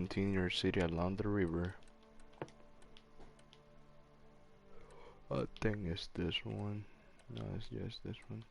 continue our city along the river. I think it's this one. No, it's just this one.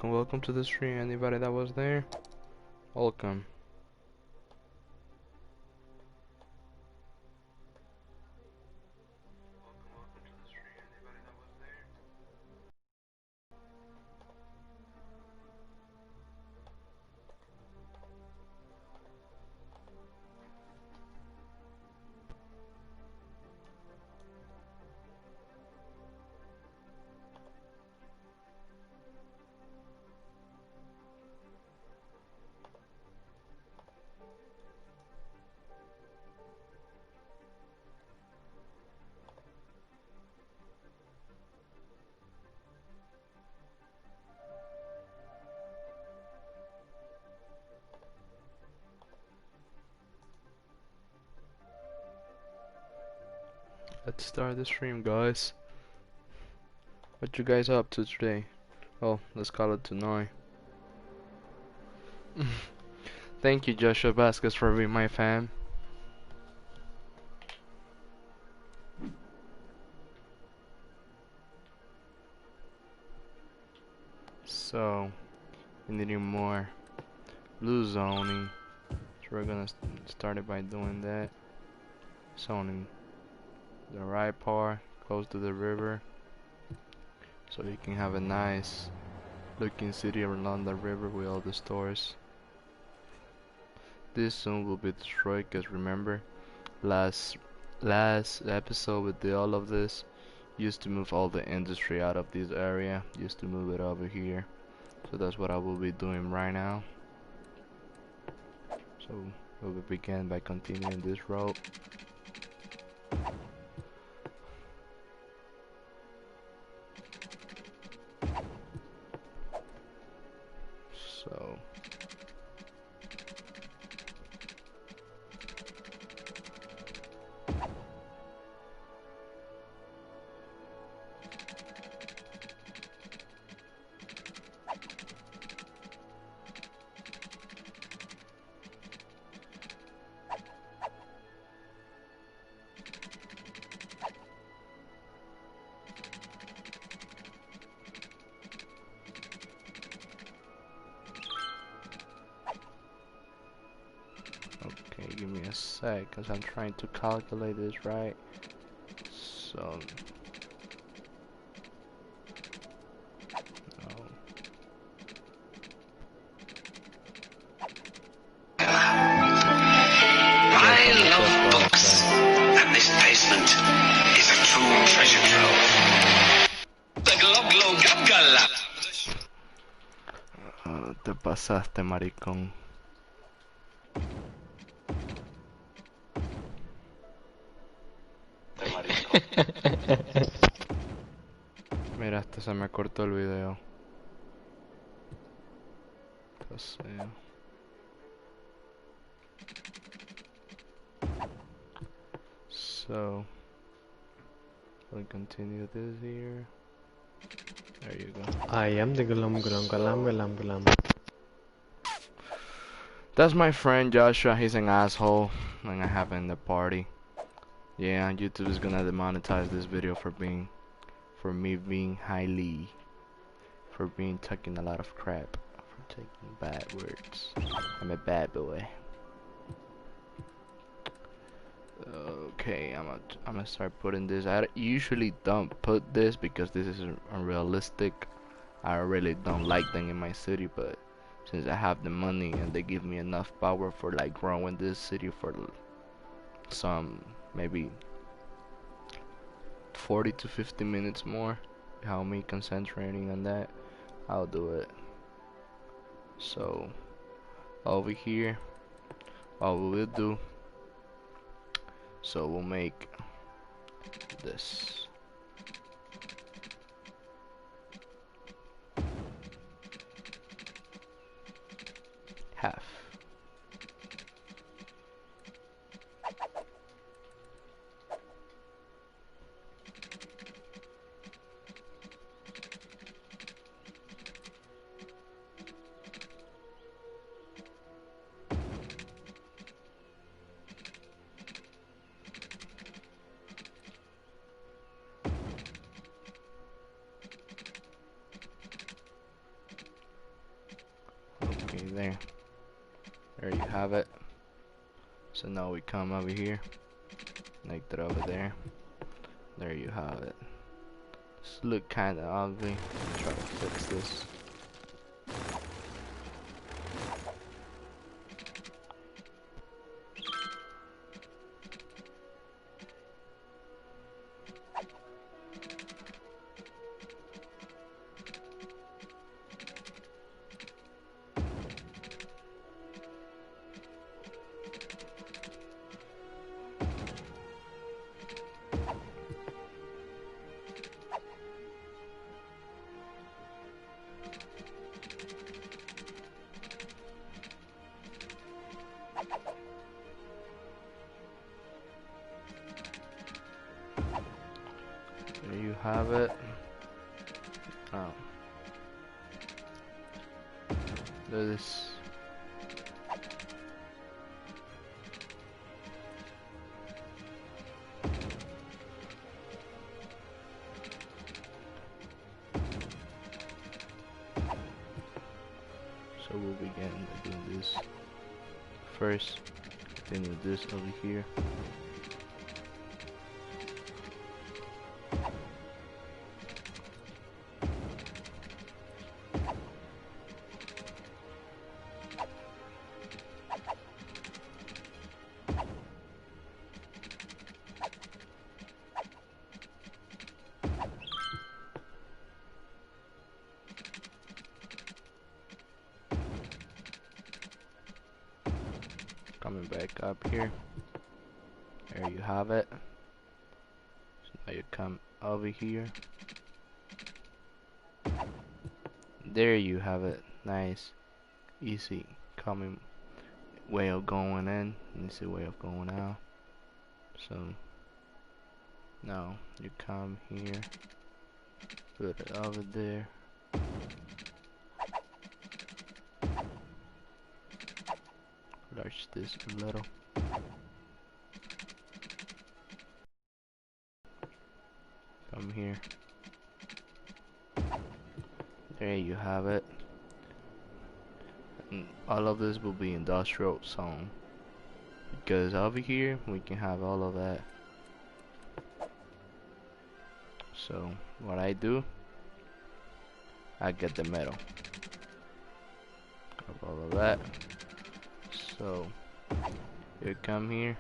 Welcome to the stream. Anybody that was there? Welcome. Let's start the stream, guys. What you guys up to today? Oh, let's call it tonight. Thank you, Joshua Vasquez, for being my fan. So, we need more blue zoning. So we're gonna start it by doing that. Zoning the right part close to the river, so you can have a nice looking city along the river with all the stores. This soon will be destroyed, because remember, last episode we did all of this. Used to move all the industry out of this area, used to move it over here. So that's what I will be doing right now. So we will begin by continuing this road. So give me a sec, because I'm trying to calculate this right. So no. I love books, and this basement is a true treasure trove. The glob glow gab gala. Te pasaste, maricón. Mira, hasta se me cortó el video. So we'll continue this here. There you go. I am the glum. That's my friend Joshua. He's an asshole, and I have him in the party. Yeah, YouTube is gonna demonetize this video for me being for talking a lot of crap, for taking bad words. I'm a bad boy. Okay, I'm gonna start putting this. I usually don't put this because this is unrealistic. I really don't like them in my city, but since I have the money and they give me enough power for like growing this city for some maybe 40 to 50 minutes more, how me concentrating on that, I'll do it. So over here, what we will do, so we'll make this. Half. Okay, there you have it. So now we come over here, like that over there. There you have it. This look kinda ugly. Let me try to fix this. There you have it. Oh. This. So we'll begin by doing this first. Continue this over here. Coming back up here. There you have it. So now you come over here. There you have it. Nice, easy, coming way of going in, easy way of going out. So now you come here, put it over there. Enlarge this a little. Come here. There you have it. And all of this will be industrial zone, because over here we can have all of that. So what I do, I get the metal of all of that. So you come here.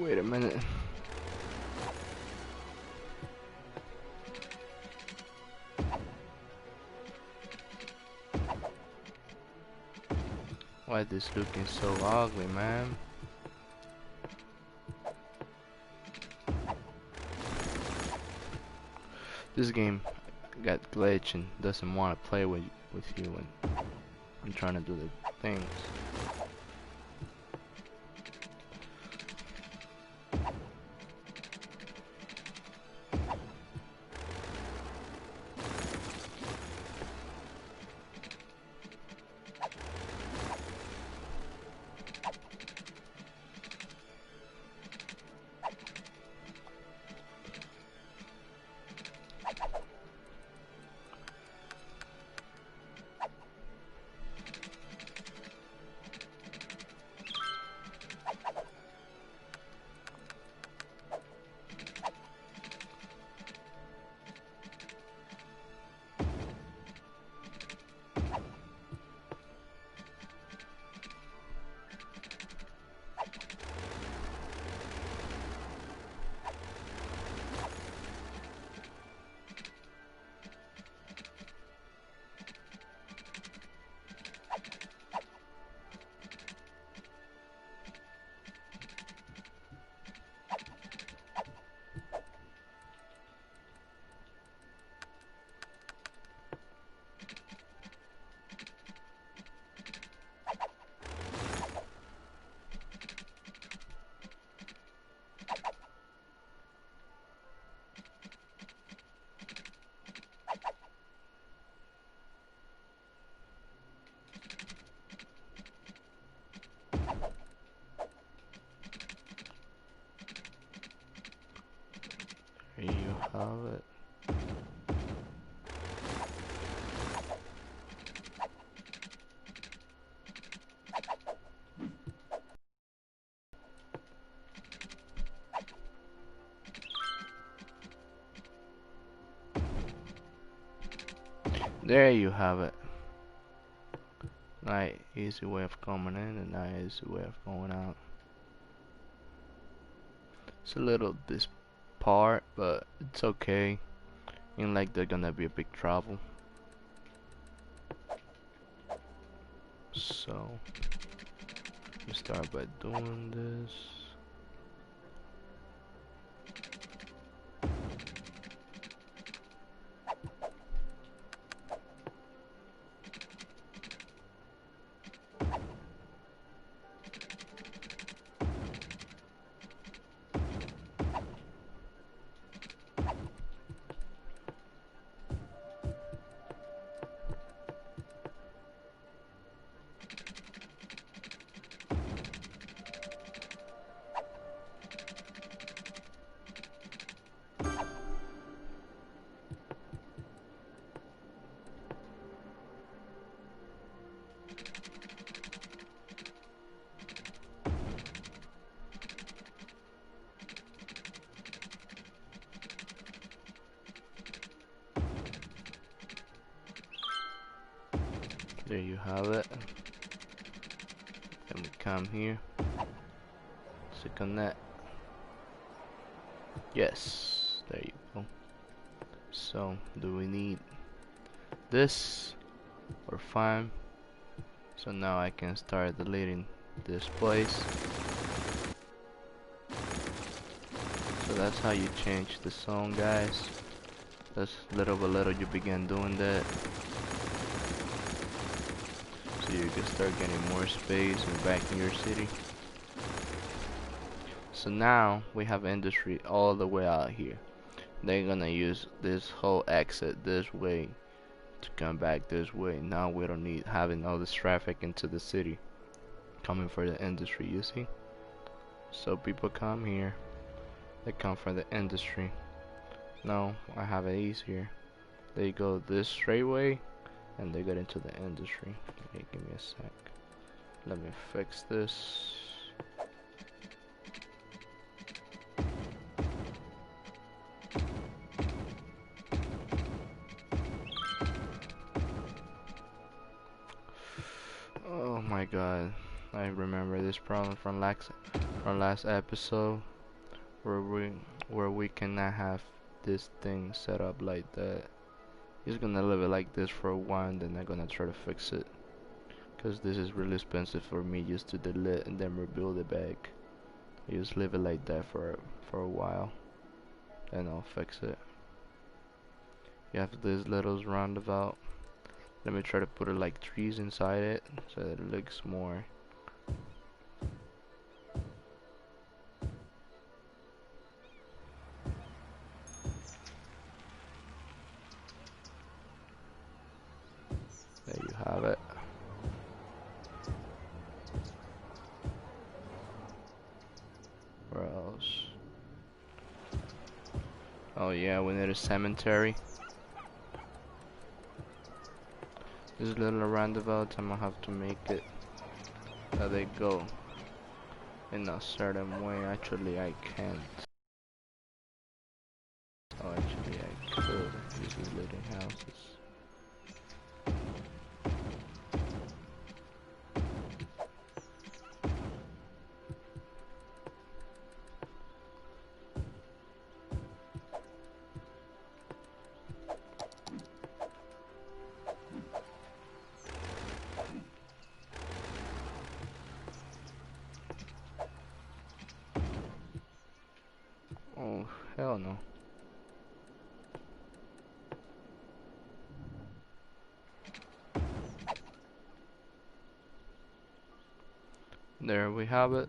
Wait a minute. Why is this looking so ugly, man? This game got glitch and doesn't want to play with you when I'm trying to do the things. There you have it. Nice easy way of coming in and nice easy way of going out. It's a little this part, but it's okay. Ain't like they're gonna be a big trouble. So we start by doing this. There you have it. Then we come here to connect. Yes, there you go. So, do we need this or fine? So now I can start deleting this place. So that's how you change the song, guys. That's little by little you begin doing that. So you can start getting more space and back in your city. So now we have industry all the way out here. They're gonna use this whole exit this way to come back this way. Now we don't need having all this traffic into the city coming for the industry, you see? So people come here, they come for the industry. No, I have it easier. They go this straight way and they get into the industry. Okay, give me a sec. Let me fix this. Oh my god, I remember this problem from last episode where we cannot have this thing set up like that. He's gonna leave it like this for a while and then I'm gonna try to fix it, cause this is really expensive for me just to delete and then rebuild it back. I just leave it like that for a while, then I'll fix it. You have this little roundabout. Let me try to put it like trees inside it so that it looks more. There you have it. Where else? Oh yeah, we need a cemetery. This little roundabout, I'm gonna have to make it that they go in a certain way. Actually, I can't. Oh, actually, I could. This is living houses. Oh, hell no. There we have it.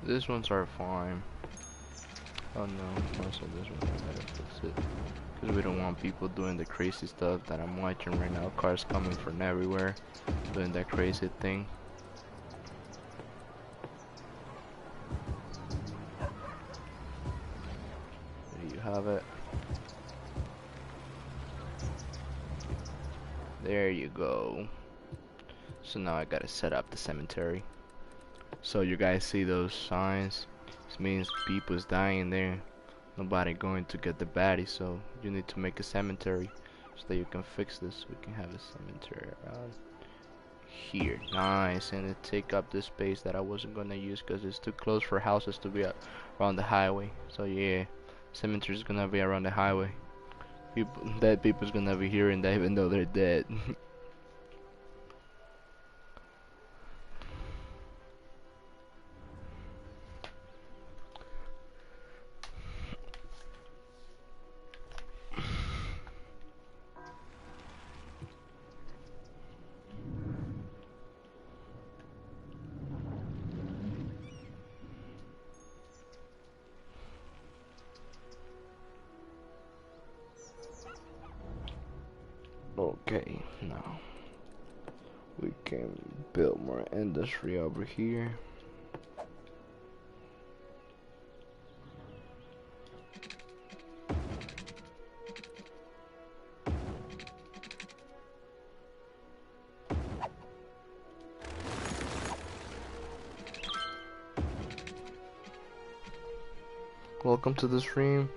These ones are fine. Oh no, most of this one I gotta fix it. Because we don't want people doing the crazy stuff that I'm watching right now. Cars coming from everywhere, doing that crazy thing. There you have it. There you go. So now I gotta set up the cemetery. So you guys see those signs? This means people's dying there. Nobody going to get the baddie, so you need to make a cemetery so that you can fix this. We can have a cemetery around here. Nice, and it take up this space that I wasn't gonna use because it's too close for houses to be around the highway. So yeah, cemetery is gonna be around the highway. Dead people's gonna be hearing that even though they're dead. Okay, now we can build more industry over here. Welcome to the stream.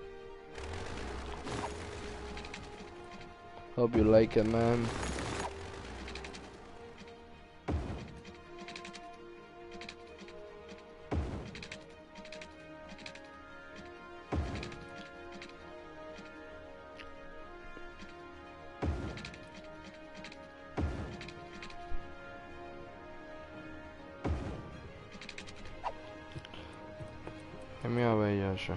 Hope you like it, man. Give me a ver, Yasha.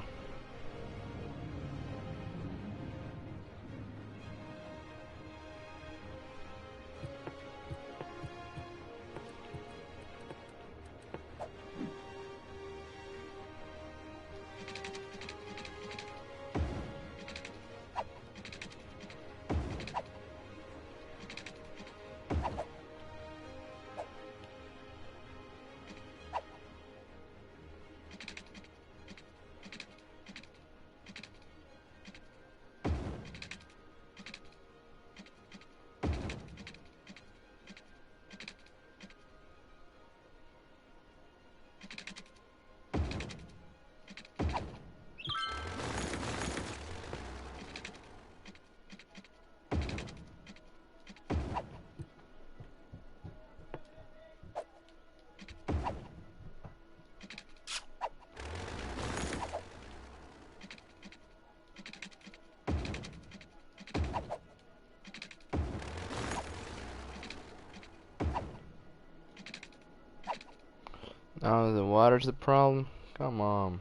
Now the water's the problem? Come on.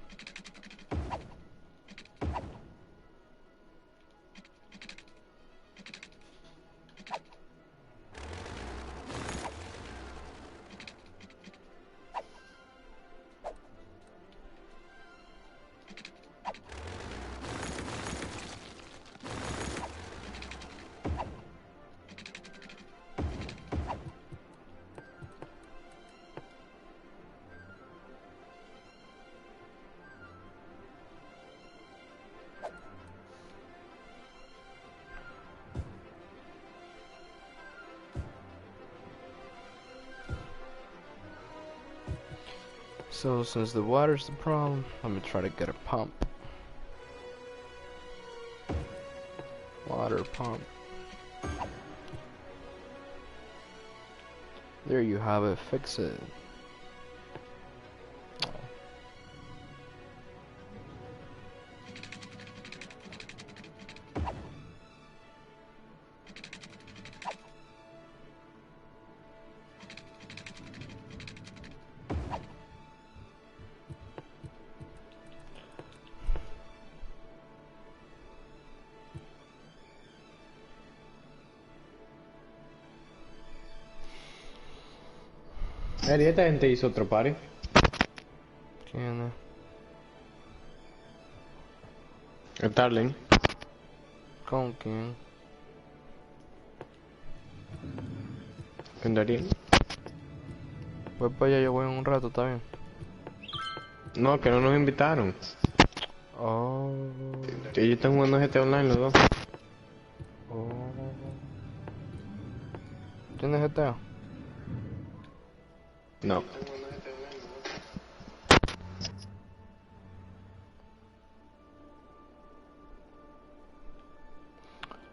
So since the water's the problem, I'm gonna try to get a pump. Water pump. There you have it, fix it. Esta gente hizo otro party. ¿Quién es? Starling. ¿Con quién? Con Darío. Voy para allá, yo voy en un rato, ¿está bien? No, que no nos invitaron. Oh. Ellos están jugando GT Online los dos. Oh. ¿Tienes GTA? No.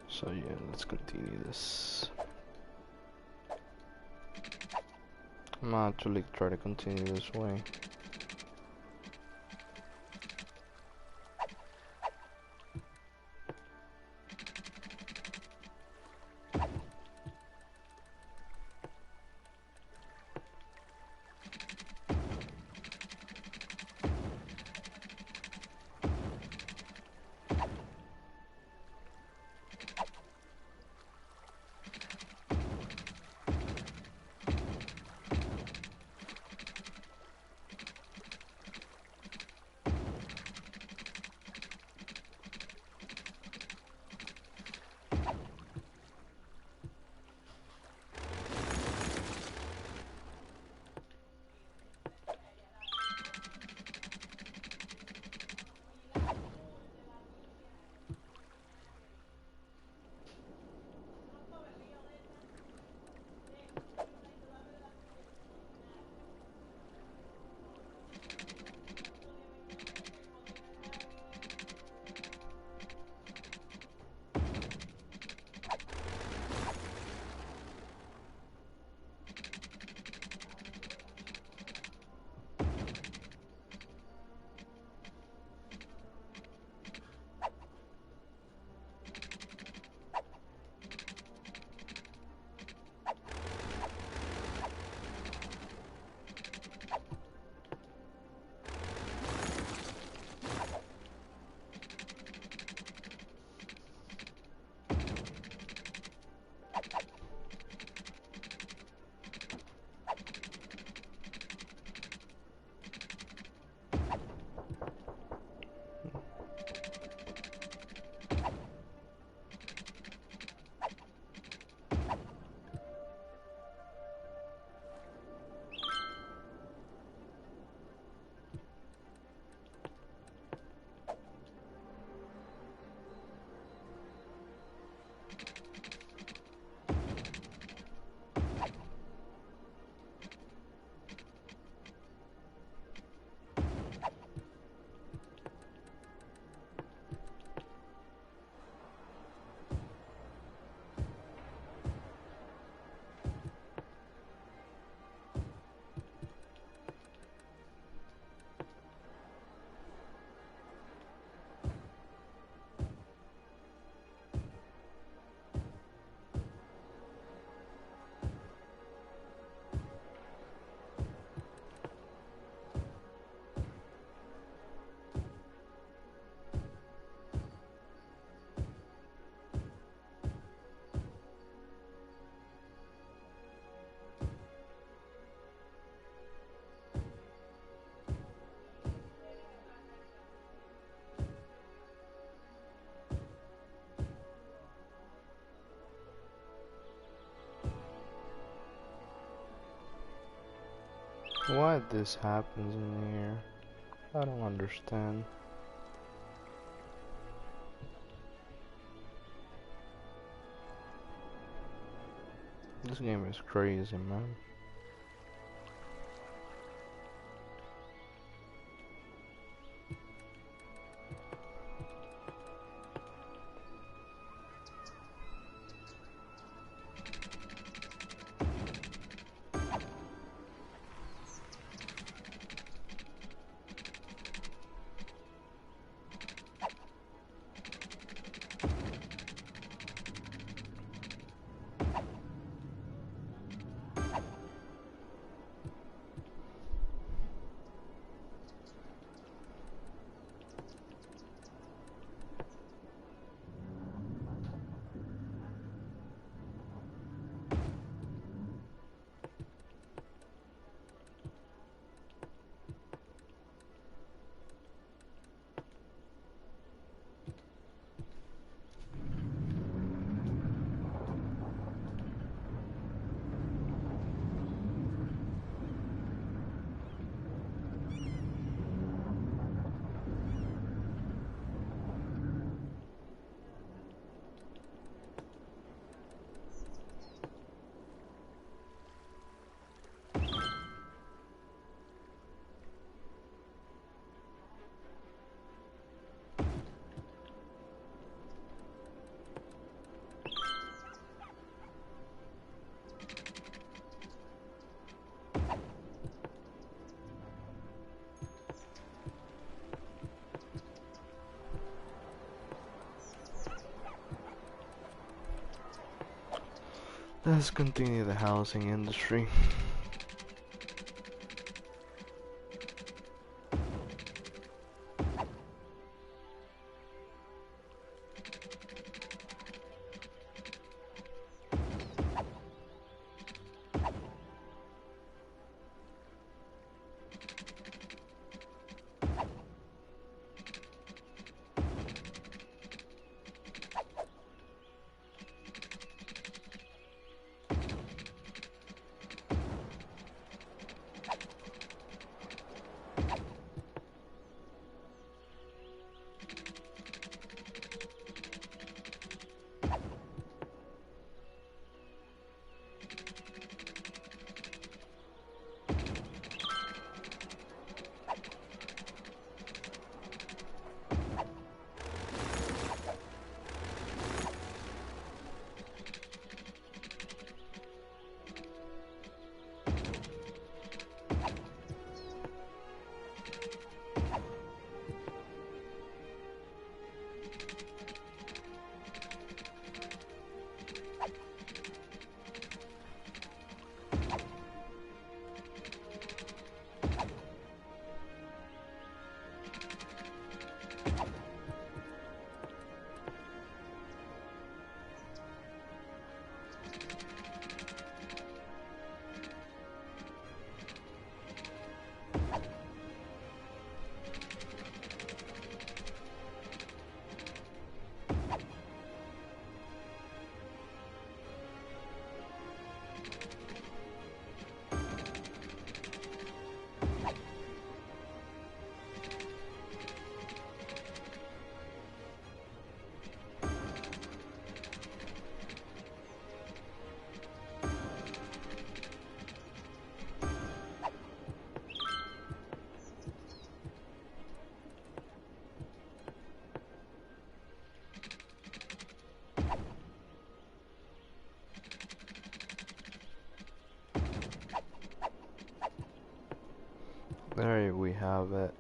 So yeah, let's continue this. I'm gonna actually try to continue this way. Why this happens in here? I don't understand. This game is crazy, man. Let's continue the housing industry. There we have it.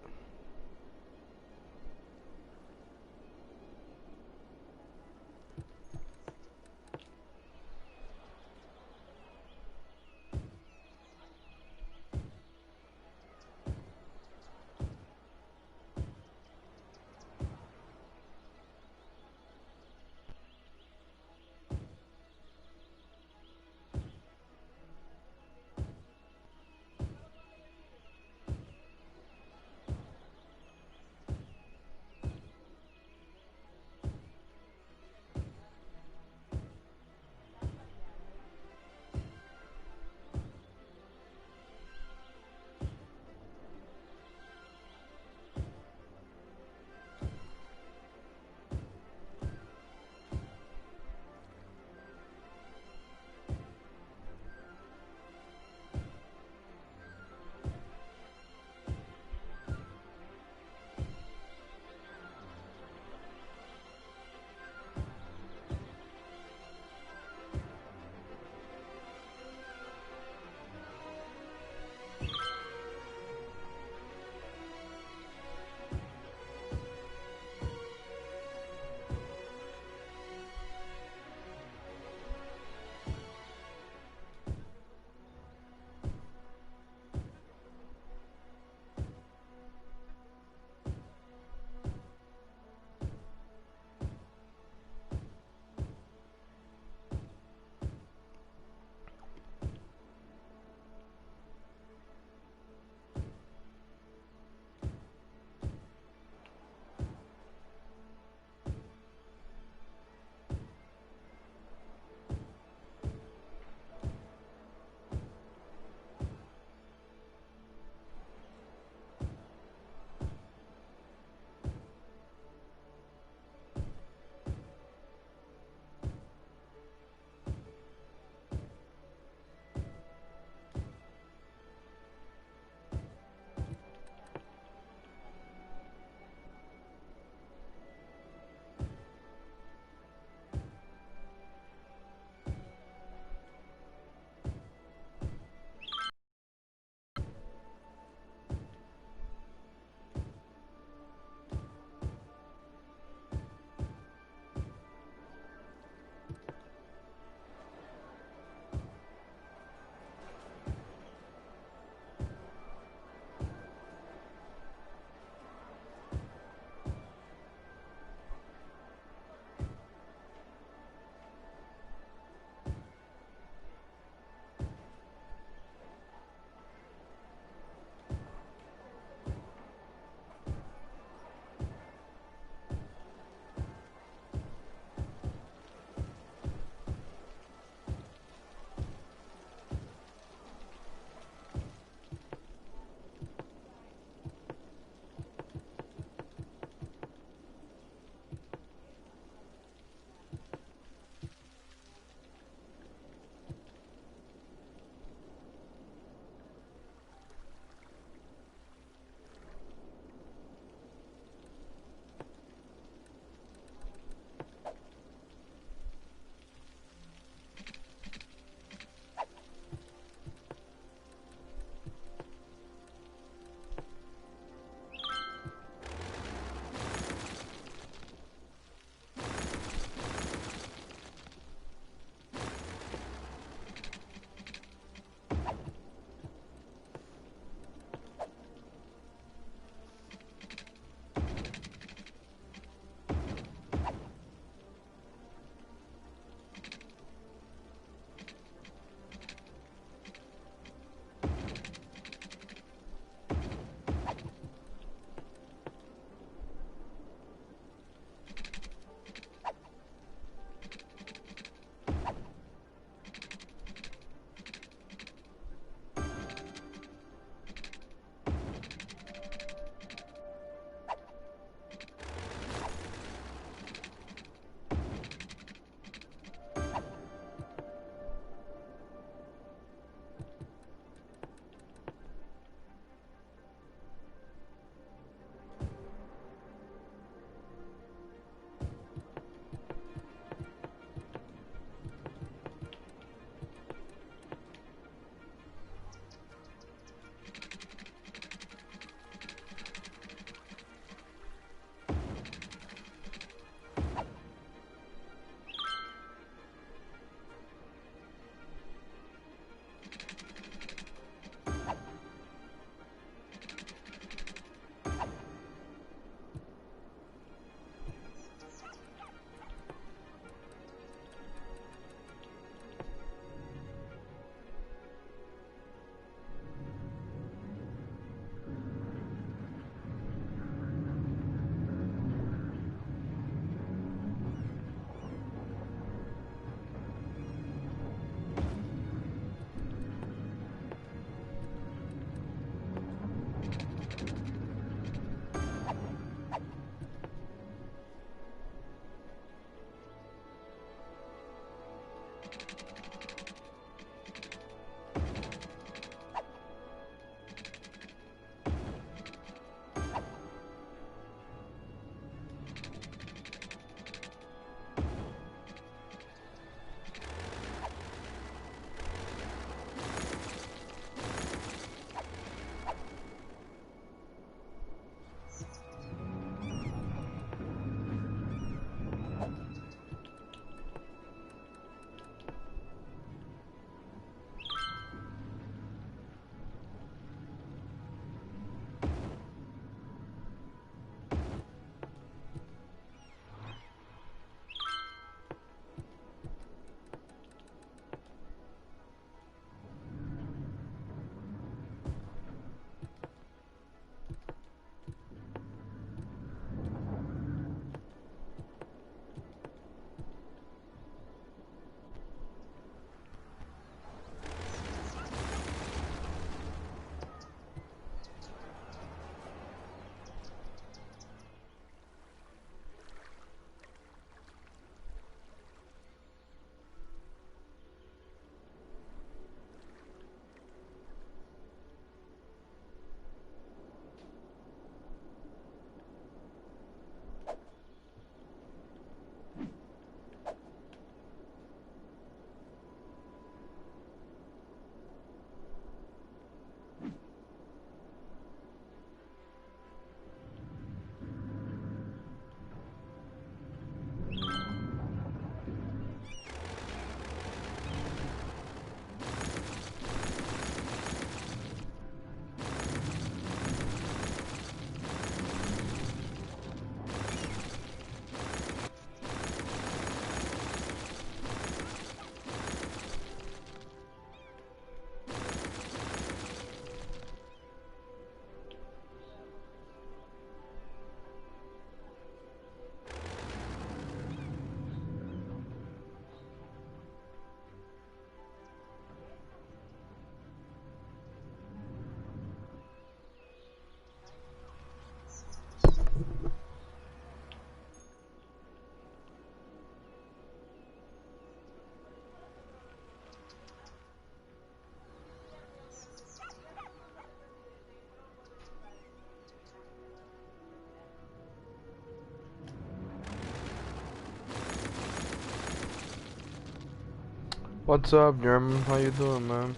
What's up, German? How you doing, man?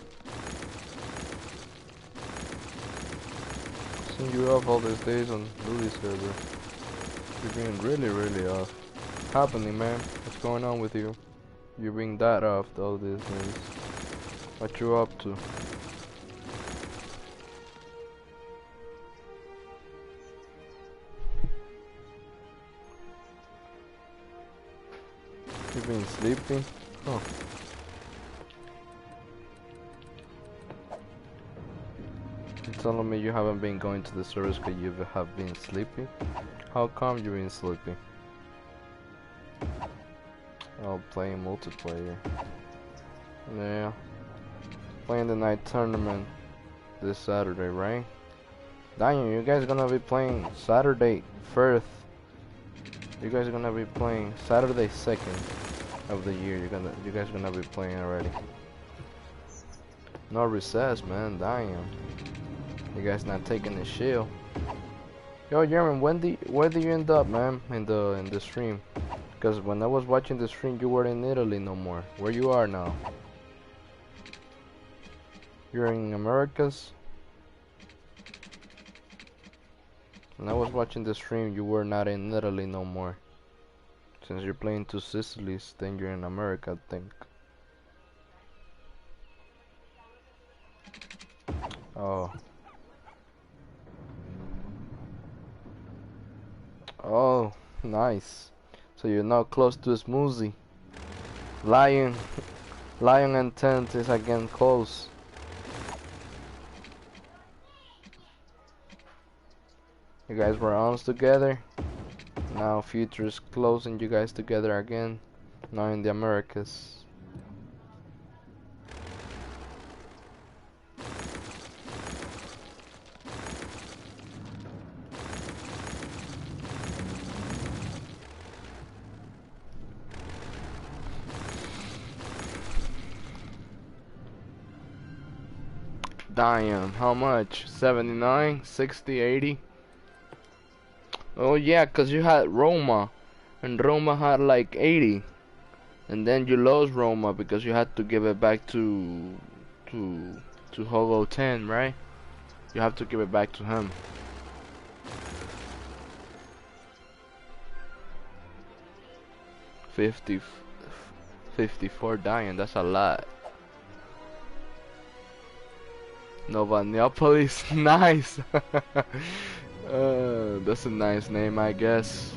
Seen you off all these days on Lily server. You're being really off. Happening, man? What's going on with you? You're being that off all these days. What you up to? You been sleeping? Oh. You're telling me you haven't been going to the service because you have been sleeping? How come you've been sleeping? Oh, playing multiplayer. Yeah. Playing the night tournament this Saturday, right? Daniel, you guys gonna be playing Saturday 1st. You guys are gonna be playing Saturday 2nd of the year. You guys gonna be playing already. No recess, man. Damn. You guys not taking the shield. Yo, Jeremy, where do you end up, man? In the stream? Because when I was watching the stream, you were in Italy no more. Where you are now? You're in Americas? When I was watching the stream, you were not in Italy no more. Since you're playing two Sicilies, then you're in America, I think. Oh. Oh, nice. So you're now close to a smoothie. Lion and tent is again close. You guys were on together. Now future is closing you guys together again. Now in the Americas. Damn, how much? 79, 60, 80? Oh yeah, cause you had Roma, and Roma had like 80, and then you lost Roma because you had to give it back to Hogo 10, right? You have to give it back to him. 50, 54 dying. That's a lot. Nova Neapolis, nice. That's a nice name, I guess.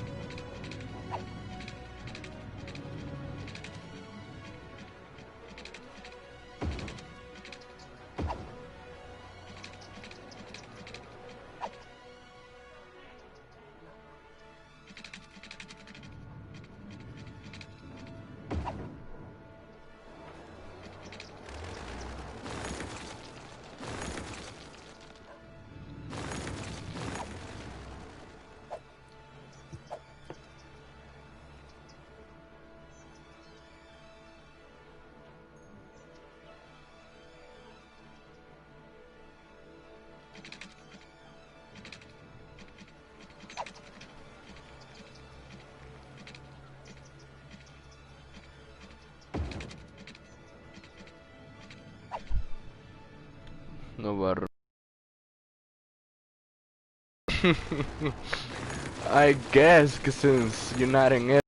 Nova. I guess, 'cause since you're not in it,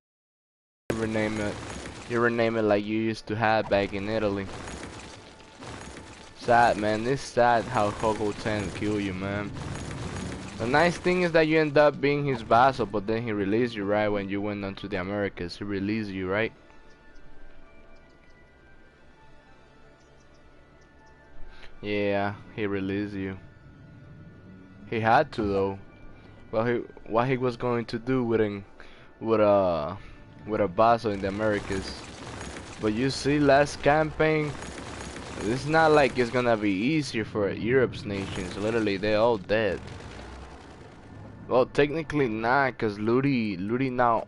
you rename it like you used to have back in Italy. Sad, man. It's sad how Hogo 10 kill you, man. The nice thing is that you end up being his vassal, but then he released you, right? When you went on to the Americas, he released you, right? Yeah, he released you. He had to though. Well, what he was going to do with a with a vassal in the Americas. But you see, last campaign, it's not like it's gonna be easier for Europe's nations. Literally, they're all dead. Well, technically not, cause Ludi now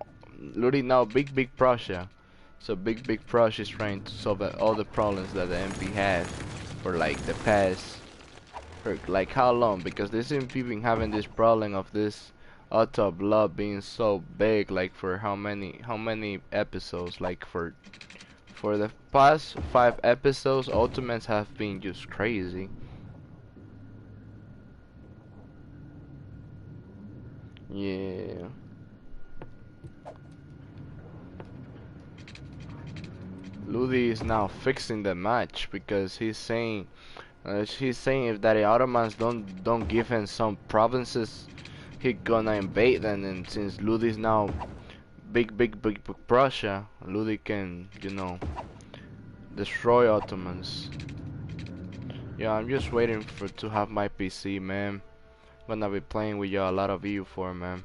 big Prussia. So big Prussia is trying to solve all the problems that the MP had for like the past, for like how long? Because this MP been having this problem of this auto blood being so big, like for how many episodes? Like for For the past 5 episodes, Ultimates have been just crazy. Yeah. Ludi is now fixing the match because he's saying if that the Ottomans don't give him some provinces, he gonna invade them. And since Ludi is now big Prussia, Ludi can, you know, destroy Ottomans. Yeah, I'm just waiting for to have my PC, man. Gonna be playing with y'all a lot of EU4, man.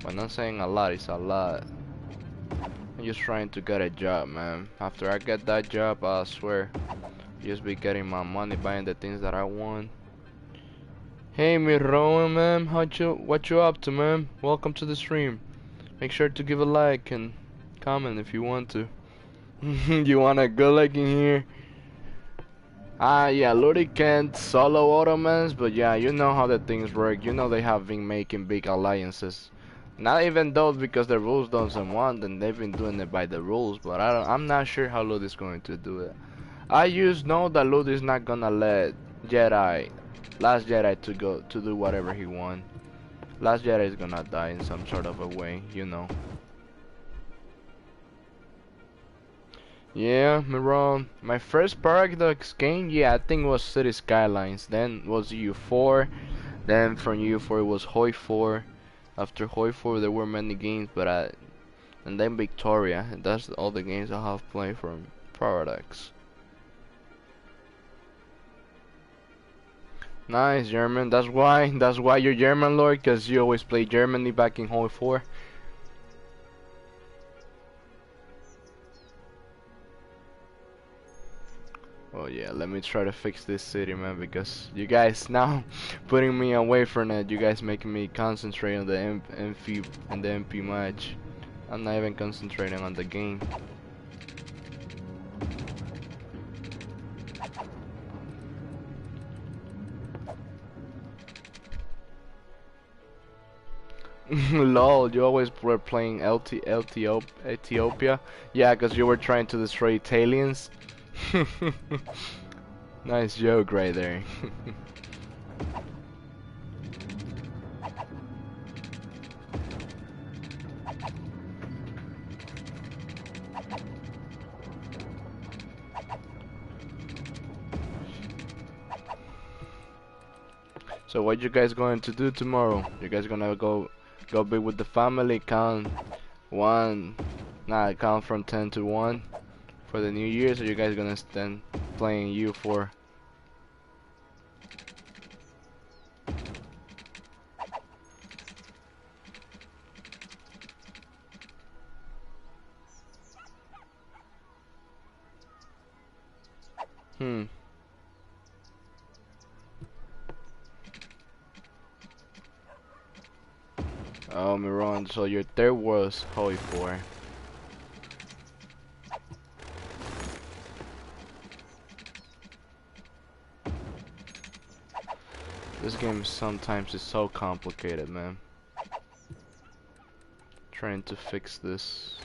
When I'm saying a lot, it's a lot. I'm just trying to get a job, man. After I get that job, I swear, just be getting my money, buying the things that I want. Hey, me Rowan, man. What you up to, man? Welcome to the stream. Make sure to give a like and comment if you want to. You want a good like in here? Yeah, Ludi can't solo Ottomans, but yeah, you know how the things work. You know they have been making big alliances. Not even though because the rules doesn't want, and they've been doing it by the rules. But I'm not sure how Ludi's going to do it. I just know that Ludi's not gonna let Last Jedi to do whatever he want. Last Jedi is gonna die in some sort of a way, you know. Yeah, Miron. My first Paradox game, yeah, I think it was Citie Skylines. Then was U4. Then from U4 it was Hoi 4. After Hoi 4 there were many games, and then Victoria. And that's all the games I have played from Paradox. Nice, German. That's why you're German, Lord, cause you always play Germany back in Hoi 4. Oh yeah, let me try to fix this city, man, because you guys now putting me away from it. You guys making me concentrate on the MP and the MP match. I'm not even concentrating on the game. Lol, you always were playing Ethiopia? Yeah, because you were trying to destroy Italians. Nice joke right there. So what you guys going to do tomorrow? You guys gonna go be with the family, count from 10 to 1 for the New Year's, or you guys gonna stand playing U4? Oh, Miron, so your third was Hoi 4. This game sometimes is so complicated, man. Trying to fix this.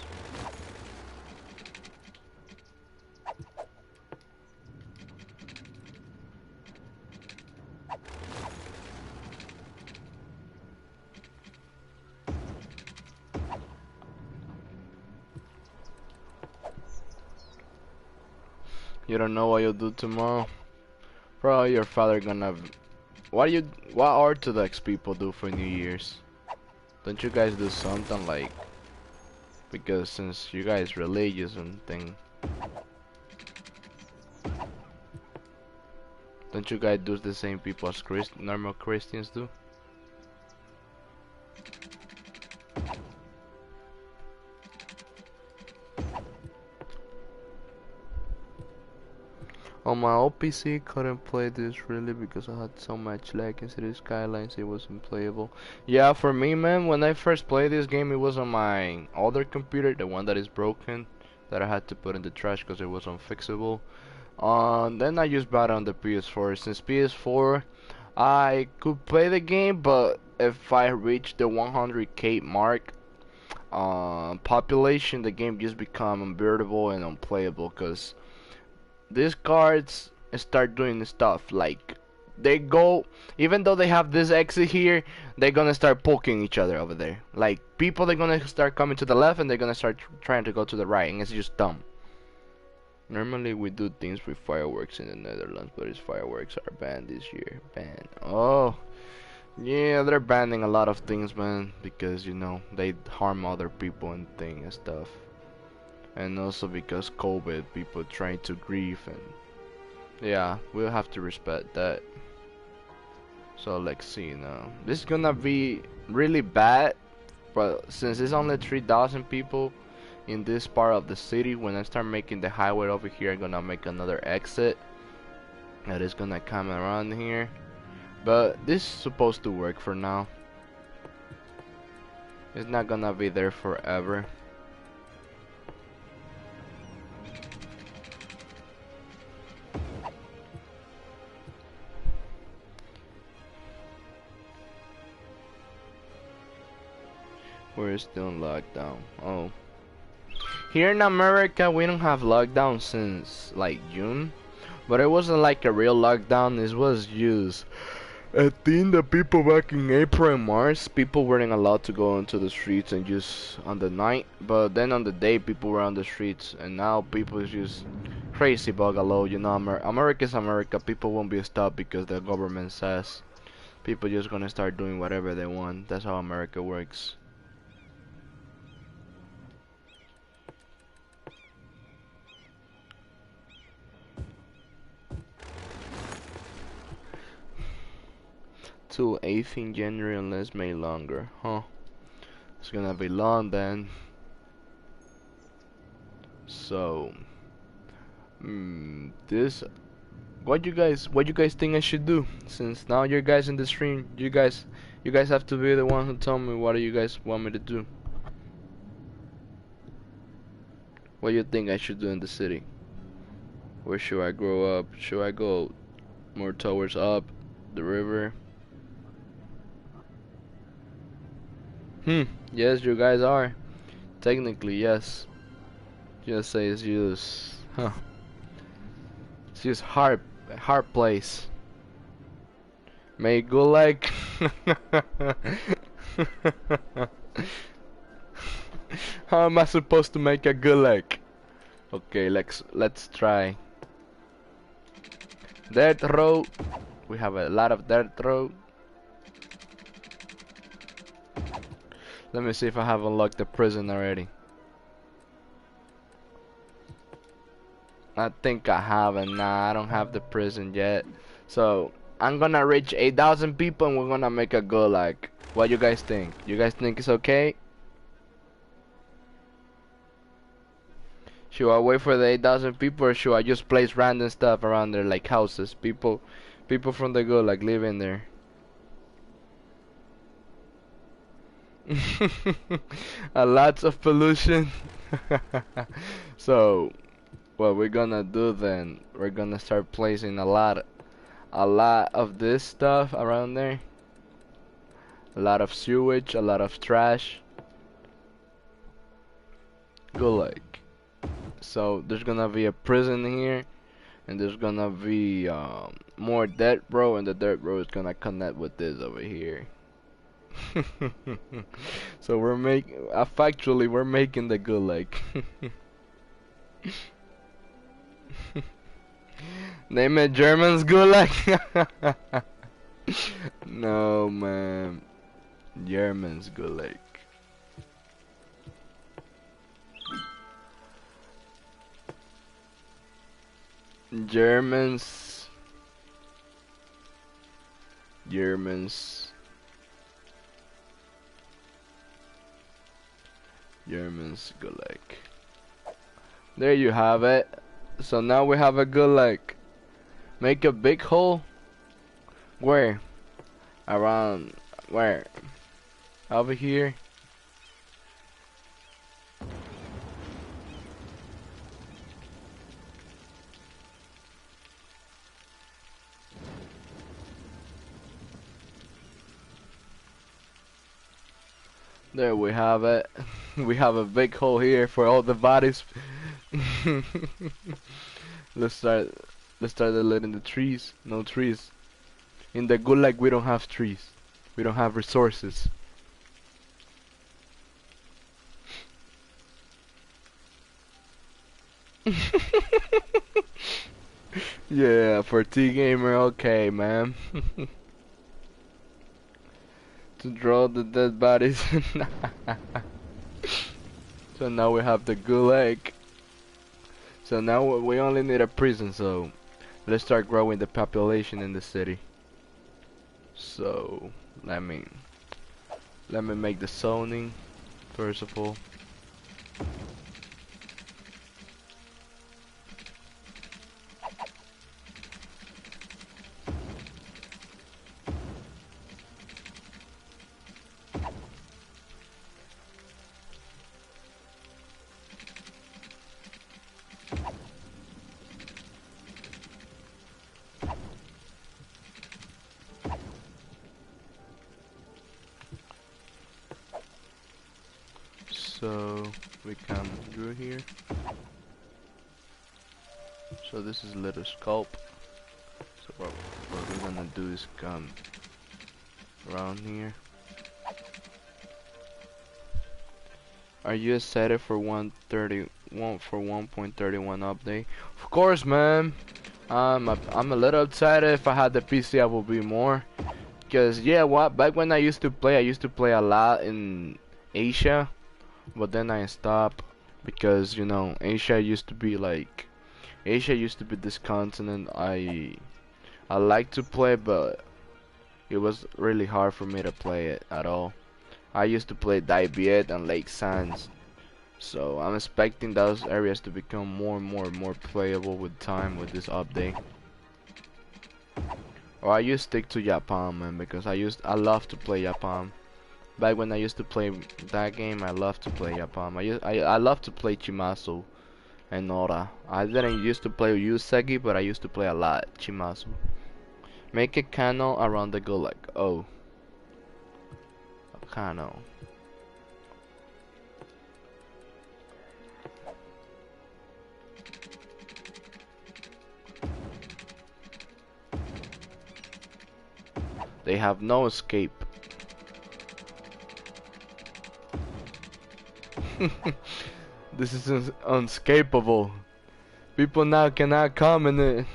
You don't know what you'll do tomorrow? Probably your father gonna... What Orthodox people do for New Year's? Don't you guys do something like... Because since you guys religious and thing... Don't you guys do the same people as normal Christians do? On my old PC, couldn't play this really because I had so much lag in Citie Skylines, it wasn't playable. Yeah, for me, man, when I first played this game, it was on my older computer, the one that is broken, that I had to put in the trash because it was unfixable. Then I just bought it on the PS4. Since PS4, I could play the game, but if I reach the 100k mark, population, the game just become unbearable and unplayable because these guards start doing stuff like they go, even though they have this exit here, they're gonna start poking each other over there. Like people, they're gonna start coming to the left and they're gonna start trying to go to the right, and it's just dumb. Normally we do things with fireworks in the Netherlands, but his fireworks are banned this year. Banned. Oh, yeah, they're banning a lot of things, man, because you know they harm other people and things and stuff, and also because COVID, people trying to grieve, and yeah, we'll have to respect that. So let's see now. This is gonna be really bad, but since it's only 3,000 people in this part of the city, when I start making the highway over here, I'm gonna make another exit that is gonna come around here. But this is supposed to work for now. It's not gonna be there forever. We're still in lockdown. Oh. Here in America, we don't have lockdown since like June. But it wasn't like a real lockdown. It was just, I think the people back in April and March, people weren't allowed to go into the streets and just on the night. But then on the day, people were on the streets. And now people is just crazy bugalo. You know, America's America. People won't be stopped because the government says. People just gonna start doing whatever they want. That's how America works. Till 18th January unless made longer, huh? It's gonna be long then. So, this, what you guys think I should do? Since now you guys in the stream, you guys have to be the one who tell me what do you guys want me to do. What do you think I should do in the city? Where should I grow up? Should I go more towards up the river? Yes, you guys are. Technically, yes. Just say it's just, it's just hard place. May go like. How am I supposed to make a gulag? Okay, let's try. Dirt road. We have a lot of dirt road. Let me see if I have unlocked the prison already. I think I haven't. Nah, I don't have the prison yet. So I'm gonna reach 8,000 people and we're gonna make a gulag. What you guys think? You guys think it's okay? Should I wait for the 8,000 people or should I just place random stuff around there like houses? People from the gulag live in there. A lot of pollution. So what we're gonna do then, we're gonna start placing a lot of this stuff around there. A lot of sewage, a lot of trash. Go like. So there's gonna be a prison here, and there's gonna be more dirt road, and the dirt road is gonna connect with this over here. So we're factually we're making the gulag. Name it German's gulag. No man, German's gulag. Germans gulag. There you have it. So now we have a gulag. Make a big hole. Where? Around where? Over here. There we have it. We have a big hole here for all the bodies. Let's start. Let's start deleting the trees. No trees. In the gulag, we don't have trees. We don't have resources. Yeah, for T-Gamer, okay, man. To draw the dead bodies. So now we have the gulag. So now we only need a prison, so let's start growing the population in the city. So let me make the zoning first of all. So we come through here. So this is a little scope. So what we're gonna do is come around here. Are you excited for 1.31 update? Of course, man. I'm a little excited. If I had the PC, I would be more. Cause yeah, back when I used to play a lot in Asia. But then I stopped because you know Asia used to be this continent I like to play, but it was really hard for me to play it at all. I used to play Diviet and Lake Sands, so I'm expecting those areas to become more and more playable with time with this update. Or I used to stick to Japan, man, because I love to play Japan. Back when I used to play that game, I loved to play Japan. I love to play Chimasu and Nora. I didn't used to play Yusagi, but I used to play a lot Chimasu. Make a canal around the gulag. Oh, a canal. They have no escape. This is unescapable. People now cannot come in it.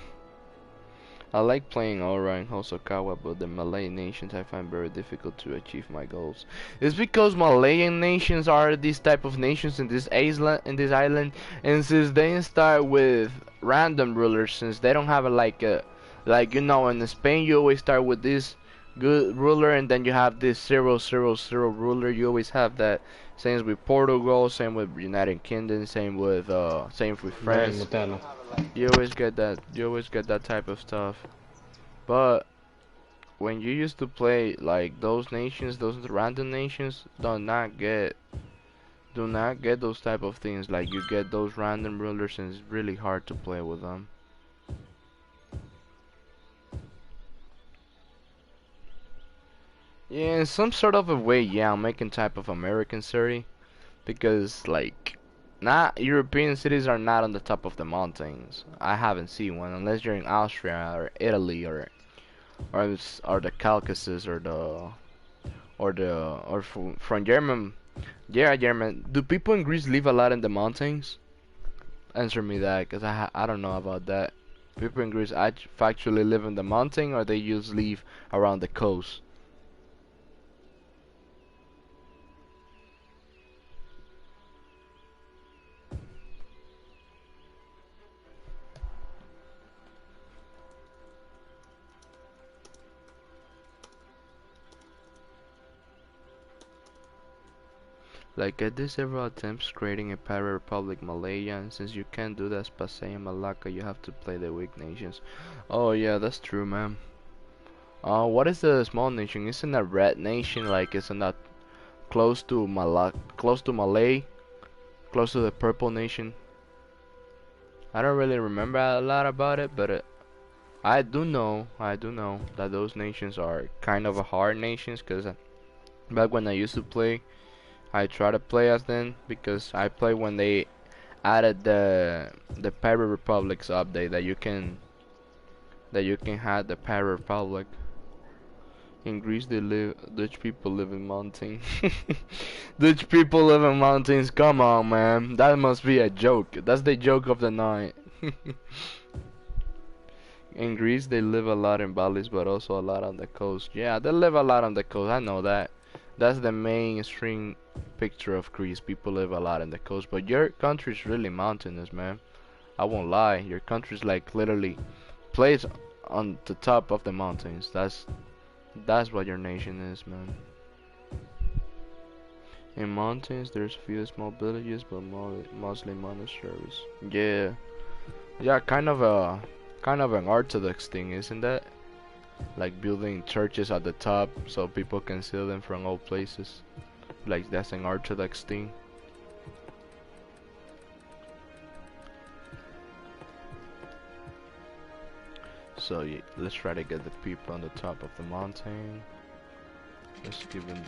I like playing Aura and Hosokawa, but the Malay nations I find very difficult to achieve my goals. It's because Malayan nations are these type of nations in this island, and since they start with random rulers, since they don't have like you know in Spain you always start with this good ruler and then you have this 000 ruler. You always have that. Same with Portugal, same with United Kingdom, same with France. You always get that. You always get that type of stuff. But when you used to play like those nations, those random nations, do not get those type of things. Like you get those random rulers, and it's really hard to play with them. Yeah, in some sort of a way, yeah, I'm making type of American city because like not European cities are not on the top of the mountains. I haven't seen one unless you're in Austria or Italy or the Caucasus or from German. Yeah, German. Do people in Greece live a lot in the mountains? Answer me that, cause I don't know about that. People in Greece actually live in the mountain, or they just live around the coast. Like I did several attempts creating a pirate republic Malaya, and since you can't do that Pasay and Malacca, you have to play the weak nations. Oh yeah, that's true, man. What is the small nation? Isn't a red nation like isn't that close to Malay, close to the purple nation? I don't really remember a lot about it, but I do know that those nations are kind of a hard nations, cause back when I used to play, I try to play as them because I play when they added the Pirate Republic's update that you can have the Pirate Republic. In Greece, Dutch people live in mountains. Dutch people live in mountains. Come on, man. That must be a joke. That's the joke of the night. In Greece, they live a lot in valleys, but also a lot on the coast. Yeah, they live a lot on the coast. I know that. That's the mainstream picture of Greece. People live a lot in the coast, but your country's really mountainous, man. I won't lie. Your country's like literally placed on the top of the mountains. That's what your nation is, man. In mountains, there's few small villages, but mostly monasteries. Yeah, yeah, kind of an orthodox thing, isn't that? Like building churches at the top so people can see them from all places. Like that's an orthodox thing. So yeah, let's try to get the people on the top of the mountain. Let's give them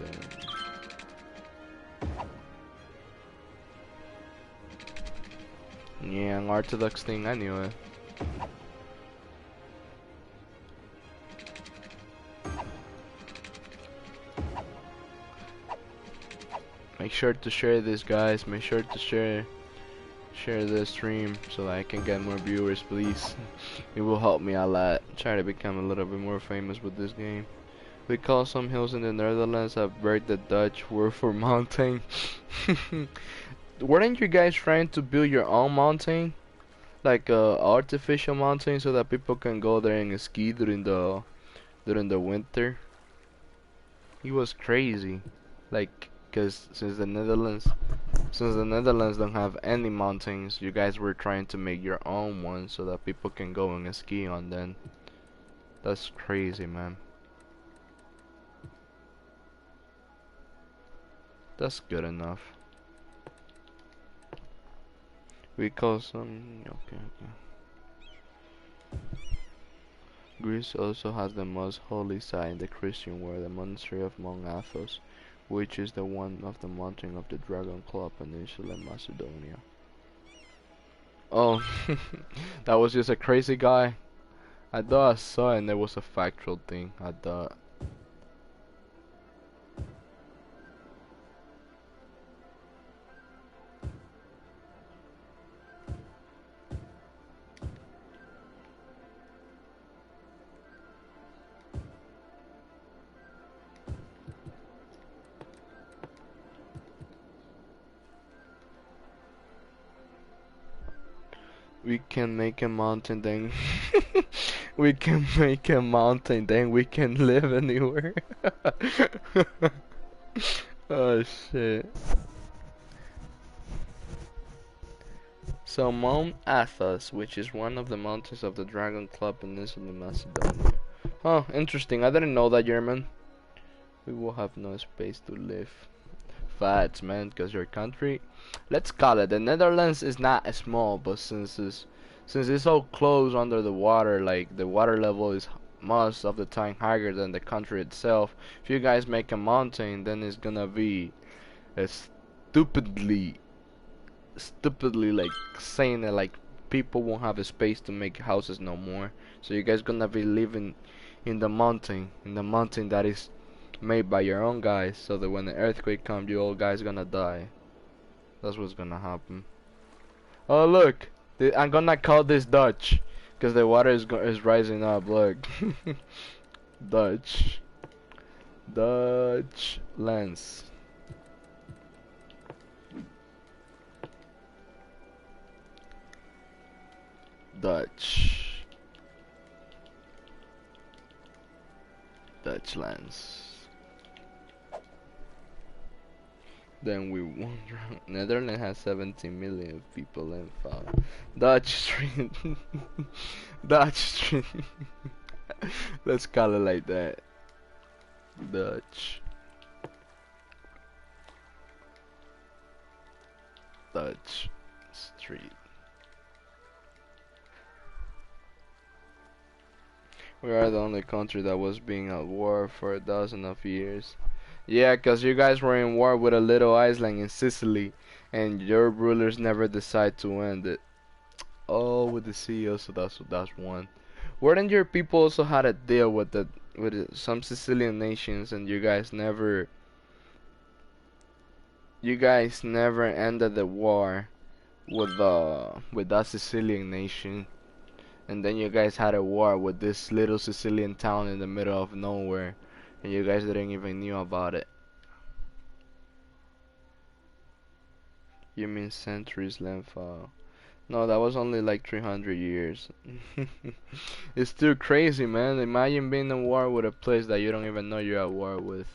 yeah, an orthodox thing, I knew it. Make sure to share this, guys. Make sure to share the stream so that I can get more viewers, please. It will help me a lot. Try to become a little bit more famous with this game. We call some hills in the Netherlands a berg, the Dutch word for mountain. Weren't you guys trying to build your own mountain? Like a artificial mountain so that people can go there and ski during the winter? It was crazy. Like, cause since the Netherlands don't have any mountains, you guys were trying to make your own one so that people can go and ski on them. That's crazy, man. That's good enough. We call some okay. Greece also has the most holy site in the Christian world, the monastery of Mount Athos, which is the one of the mountain of the Dragon Club Peninsula in Macedonia. Oh, that was just a crazy guy. I thought I saw it and it was a factual thing. I thought. We can make a mountain, then we can make a mountain, then we can live anywhere. Oh shit. So Mount Athos, which is one of the mountains of the Dragon Club Peninsula in Macedonia. Huh, interesting. I didn't know that, German. We will have no space to live. Facts, man, because your country, let's call it, the Netherlands is not small, but since it's so close under the water, like the water level is most of the time higher than the country itself. If you guys make a mountain, then it's gonna be stupidly like saying that like people won't have a space to make houses no more. So you guys gonna be living in the mountain that is made by your own guys, so that when the earthquake comes, you all guys gonna die. That's what's gonna happen. Oh look, I'm gonna call this Dutch, cause the water is rising up. Look, Dutch lands. Dutch lands. Then we wonder. Netherlands has 17 million people and found Dutch Street. Dutch Street. Let's call it like that. Dutch Street. We are the only country that was being at war for a dozen of years. Yeah, 'cause you guys were in war with a little island in Sicily, and your rulers never decide to end it. Oh, with the CEO, so that's one. Weren't your people also had a deal with some Sicilian nations, and you guys never ended the war with that Sicilian nation, and then you guys had a war with this little Sicilian town in the middle of nowhere, and you guys didn't even knew about it. You mean centuries length? No, that was only like 300 years. It's still crazy, man. Imagine being in war with a place that you don't even know you're at war with,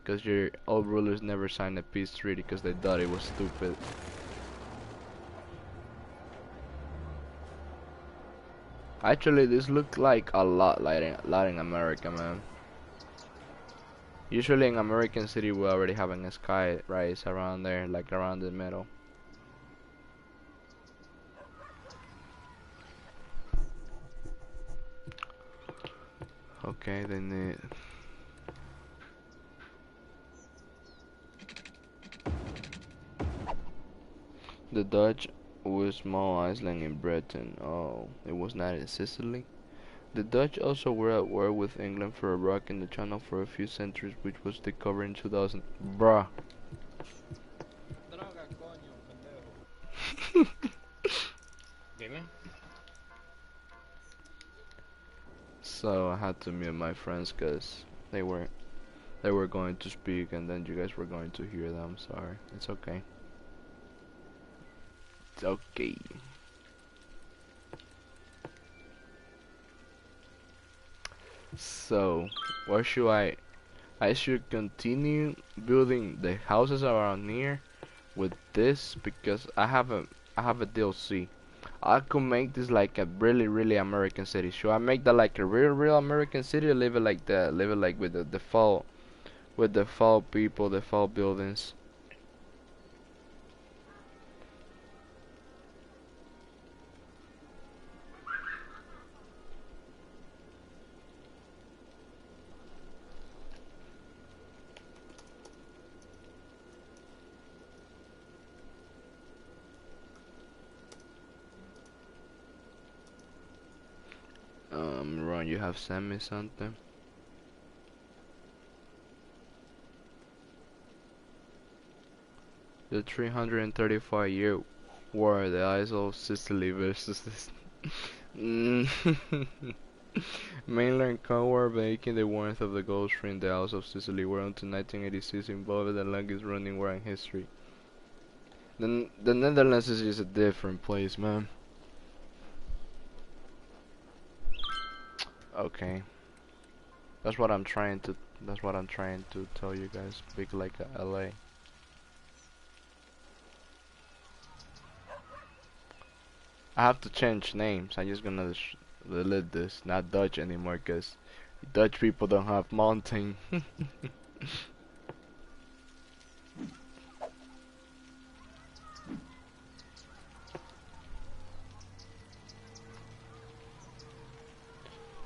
because your old rulers never signed a peace treaty because they thought it was stupid. Actually, this looked like a lot like Latin America, man. Usually in American City, we're already having a sky rise around there, like around the middle. Okay, then the Dutch was small island in Britain. Oh, it was not in Sicily. The Dutch also were at war with England for a rock in the channel for a few centuries, which was discovered in 2000. Bruh. Dime. So I had to mute my friends because they were going to speak and then you guys were going to hear them. Sorry. It's okay. It's okay. So, what should I should continue building the houses around here with this because I have a DLC. I could make this like a really American city. Should I make that like a real American city or leave it like that? Leave it like with the default people, default buildings. Ron, you have sent me something. The 335-year war, the Isles of Sicily versus this. Mainland Cornwall making the warmth of the Gulf Stream, the Isles of Sicily were until 1986 involved in the longest running war in history. The Netherlands is just a different place, man. Okay. That's what I'm trying to tell you guys. Big like LA. I have to change names. I'm just gonna delete this. Not Dutch anymore, cause Dutch people don't have mountain.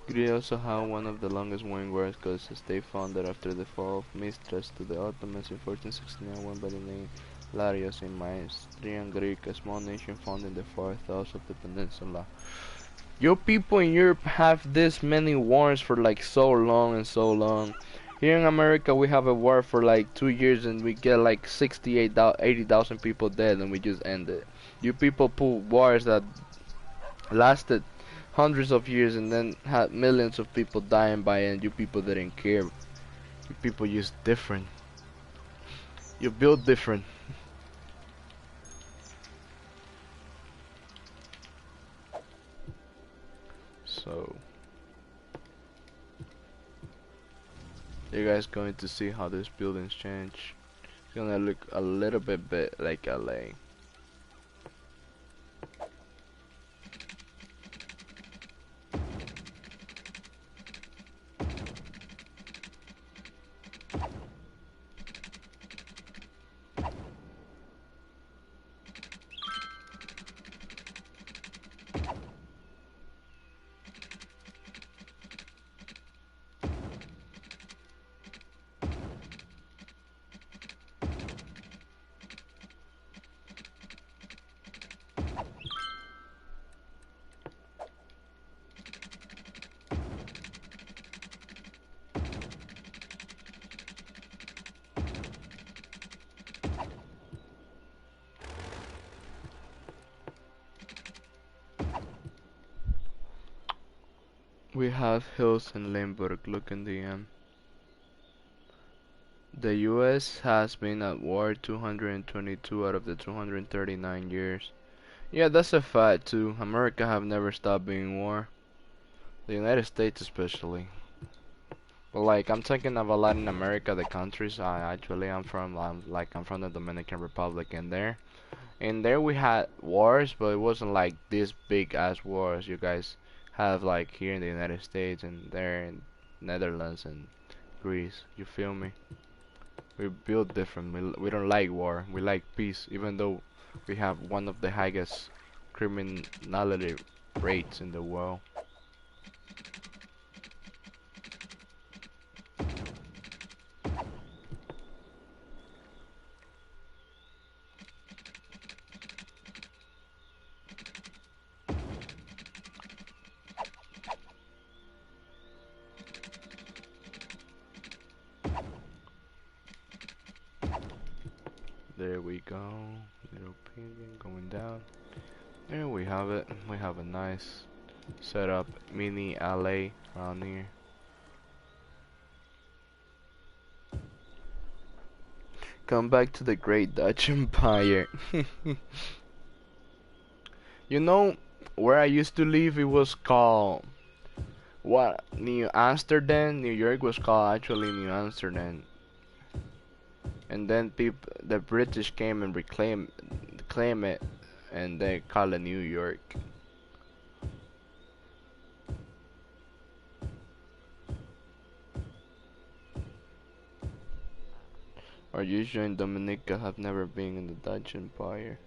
Greece also had one of the longest warring wars because they founded after the fall of Mithras to the Ottomans in 1469, one by the name Larios in Maestrian Greek, a small nation found in the far south of the peninsula. Your people in Europe have this many wars for like so long and so long. Here in America we have a war for like 2 years and we get like 80,000 people dead and we just end it. You people put wars that lasted hundreds of years and then had millions of people dying by it and you people didn't care. You people just different. You build different. So you guys going to see how these buildings change. It's gonna look a little bit like LA. We have hills in Limburg. Look in the end. The US has been at war 222 out of the 239 years. Yeah, that's a fact too. America have never stopped being war. The United States especially. But like I'm thinking of a Latin America, the countries I actually am from. I'm from the Dominican Republic, and there we had wars, but it wasn't like this big ass wars you guys have like here in the United States and there in Netherlands and Greece. You feel me? We build different. We don't like war. We like peace, even though we have one of the highest criminality rates in the world. There we go. Little penguin going down. There we have it. We have a nice setup, mini alley around here. Come back to the Great Dutch Empire. You know where I used to live? It was called what? New Amsterdam. New York was called actually New Amsterdam. And then the British came and claim it, and they call it New York. Are you and Dominica have never been in the Dutch Empire?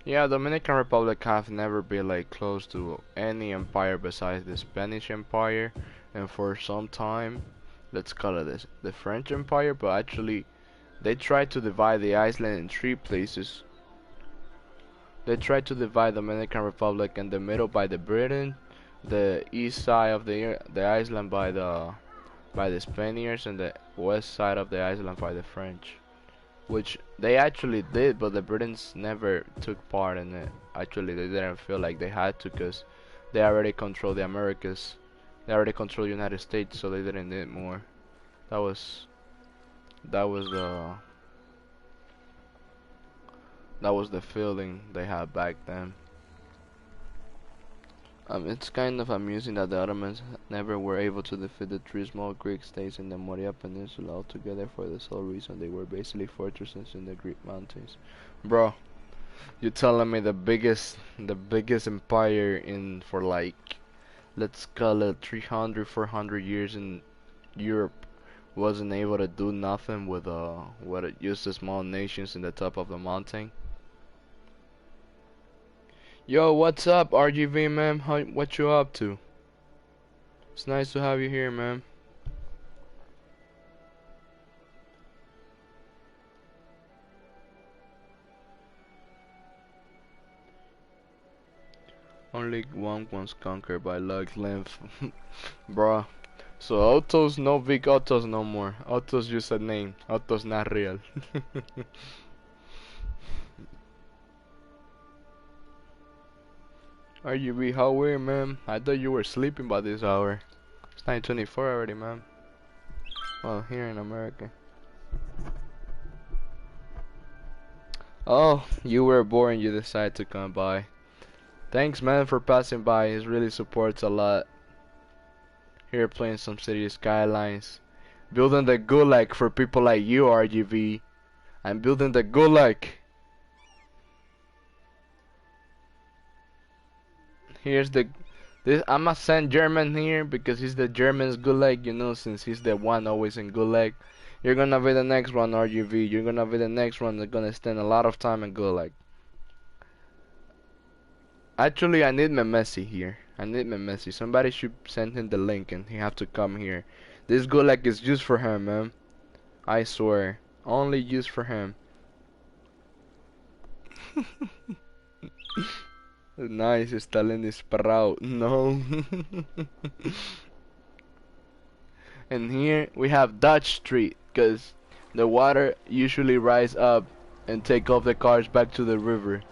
Yeah, Dominican Republic have never been like close to any empire besides the Spanish Empire, and for some time, let's call it this, the French Empire, but actually they tried to divide the island in three places. They tried to divide Dominican Republic in the middle by the Britain, the east side of the island by the Spaniards, and the west side of the island by the French. Which they actually did, but the Britons never took part in it. Actually, they didn't feel like they had to, because they already control the Americas. They already control the United States, so they didn't need more. That was the feeling they had back then. It's kind of amusing that the Ottomans never were able to defeat the three small Greek states in the Morea Peninsula altogether, for the sole reason they were basically fortresses in the Greek mountains. Bro, you telling me the biggest empire in for like, let's call it 300, 400 years in Europe wasn't able to do nothing with what it used the small nations in the top of the mountain? Yo, what's up, RGV, man? What you up to? It's nice to have you here, man. Only one was conquered by luck, length. Bruh. So Otto's no big Otto's no more. Otto's just a name. Otto's not real. RGB, how weird, man. I thought you were sleeping by this hour. It's 9:24 already, man. Well, here in America. Oh, you were bored and you decided to come by. Thanks, man, for passing by. It really supports a lot. Here playing some Citie Skylines. Building the gulag for people like you, RGV. I'm building the gulag. Here's I'ma send German here because he's the German's gulag, you know, since he's the one always in gulag. You're gonna be the next one, RGV. You're gonna be the next one that's gonna spend a lot of time in gulag. Actually, I need my Messi here. I need my Messi. Somebody should send him the link and he have to come here. This gulag is just for him, man. I swear. Only used for him. Nice, Stalin is proud. No. And here we have Dutch Street, because the water usually rise up and take off the cars back to the river.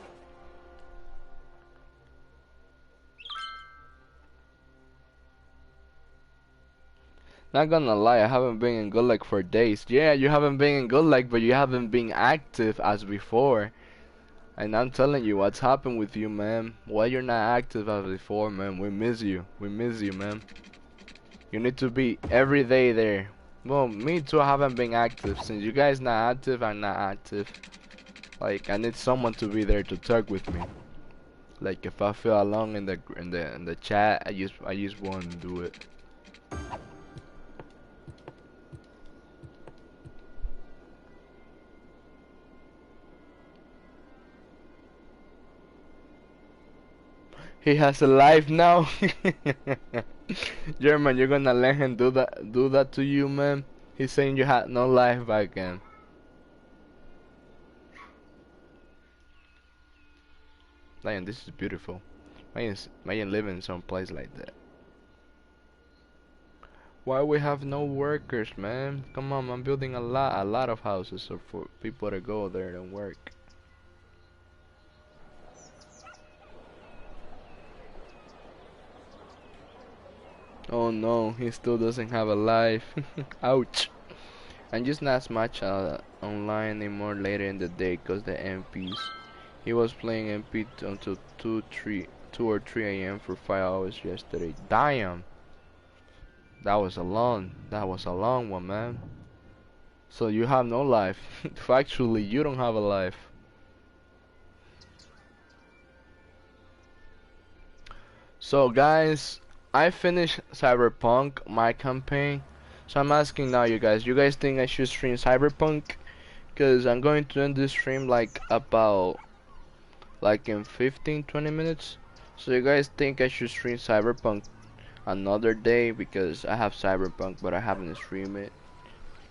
Not gonna lie, I haven't been in Good Luck for days. Yeah, you haven't been in Good Luck, but you haven't been active as before. And I'm telling you, what's happened with you, man? Why you're not active as before, man? We miss you. We miss you, man. You need to be every day there. Well, me too, I haven't been active. Since you guys not active, I'm not active. Like, I need someone to be there to talk with me. Like, if I feel alone in the chat, I just want to do it. He has a life now. German, you're gonna let him do that to you, man. He's saying you had no life back then. Lion, this is beautiful. Imagine living in some place like that. Why we have no workers, man? Come on, I'm building a lot of houses so for people to go there and work. Oh no, he still doesn't have a life. Ouch. I'm just not as much online anymore later in the day cause the MPs. He was playing MP until 2 or 3 a.m. for 5 hours yesterday. Damn. That was a long one, man. So you have no life. Factually, you don't have a life. So guys, I finished Cyberpunk, my campaign. So I'm asking now you guys think I should stream Cyberpunk? Cause I'm going to end this stream like about like in 15-20 minutes. So you guys think I should stream Cyberpunk another day because I have Cyberpunk but I haven't streamed it.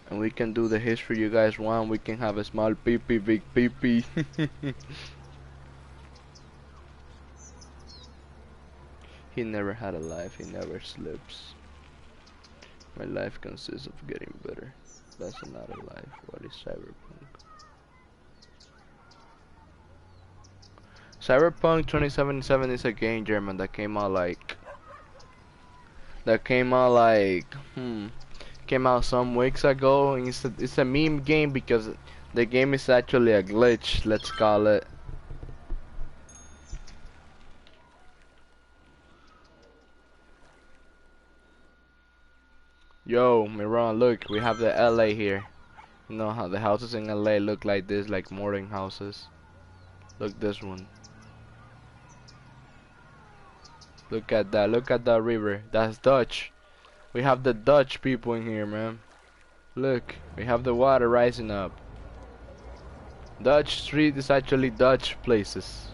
And we can do the history you guys want. We can have a small PP, big PP. He never had a life, he never sleeps. My life consists of getting better. That's not a life. What is Cyberpunk? Cyberpunk 2077 is a game, German, that came out came out some weeks ago. And it's a meme game because the game is actually a glitch, let's call it. Yo, Miran, look, we have the LA here. You know how the houses in LA look like this, like modern houses. Look this one. Look at that river. That's Dutch. We have the Dutch people in here, man. Look, we have the water rising up. Dutch Street is actually Dutch places.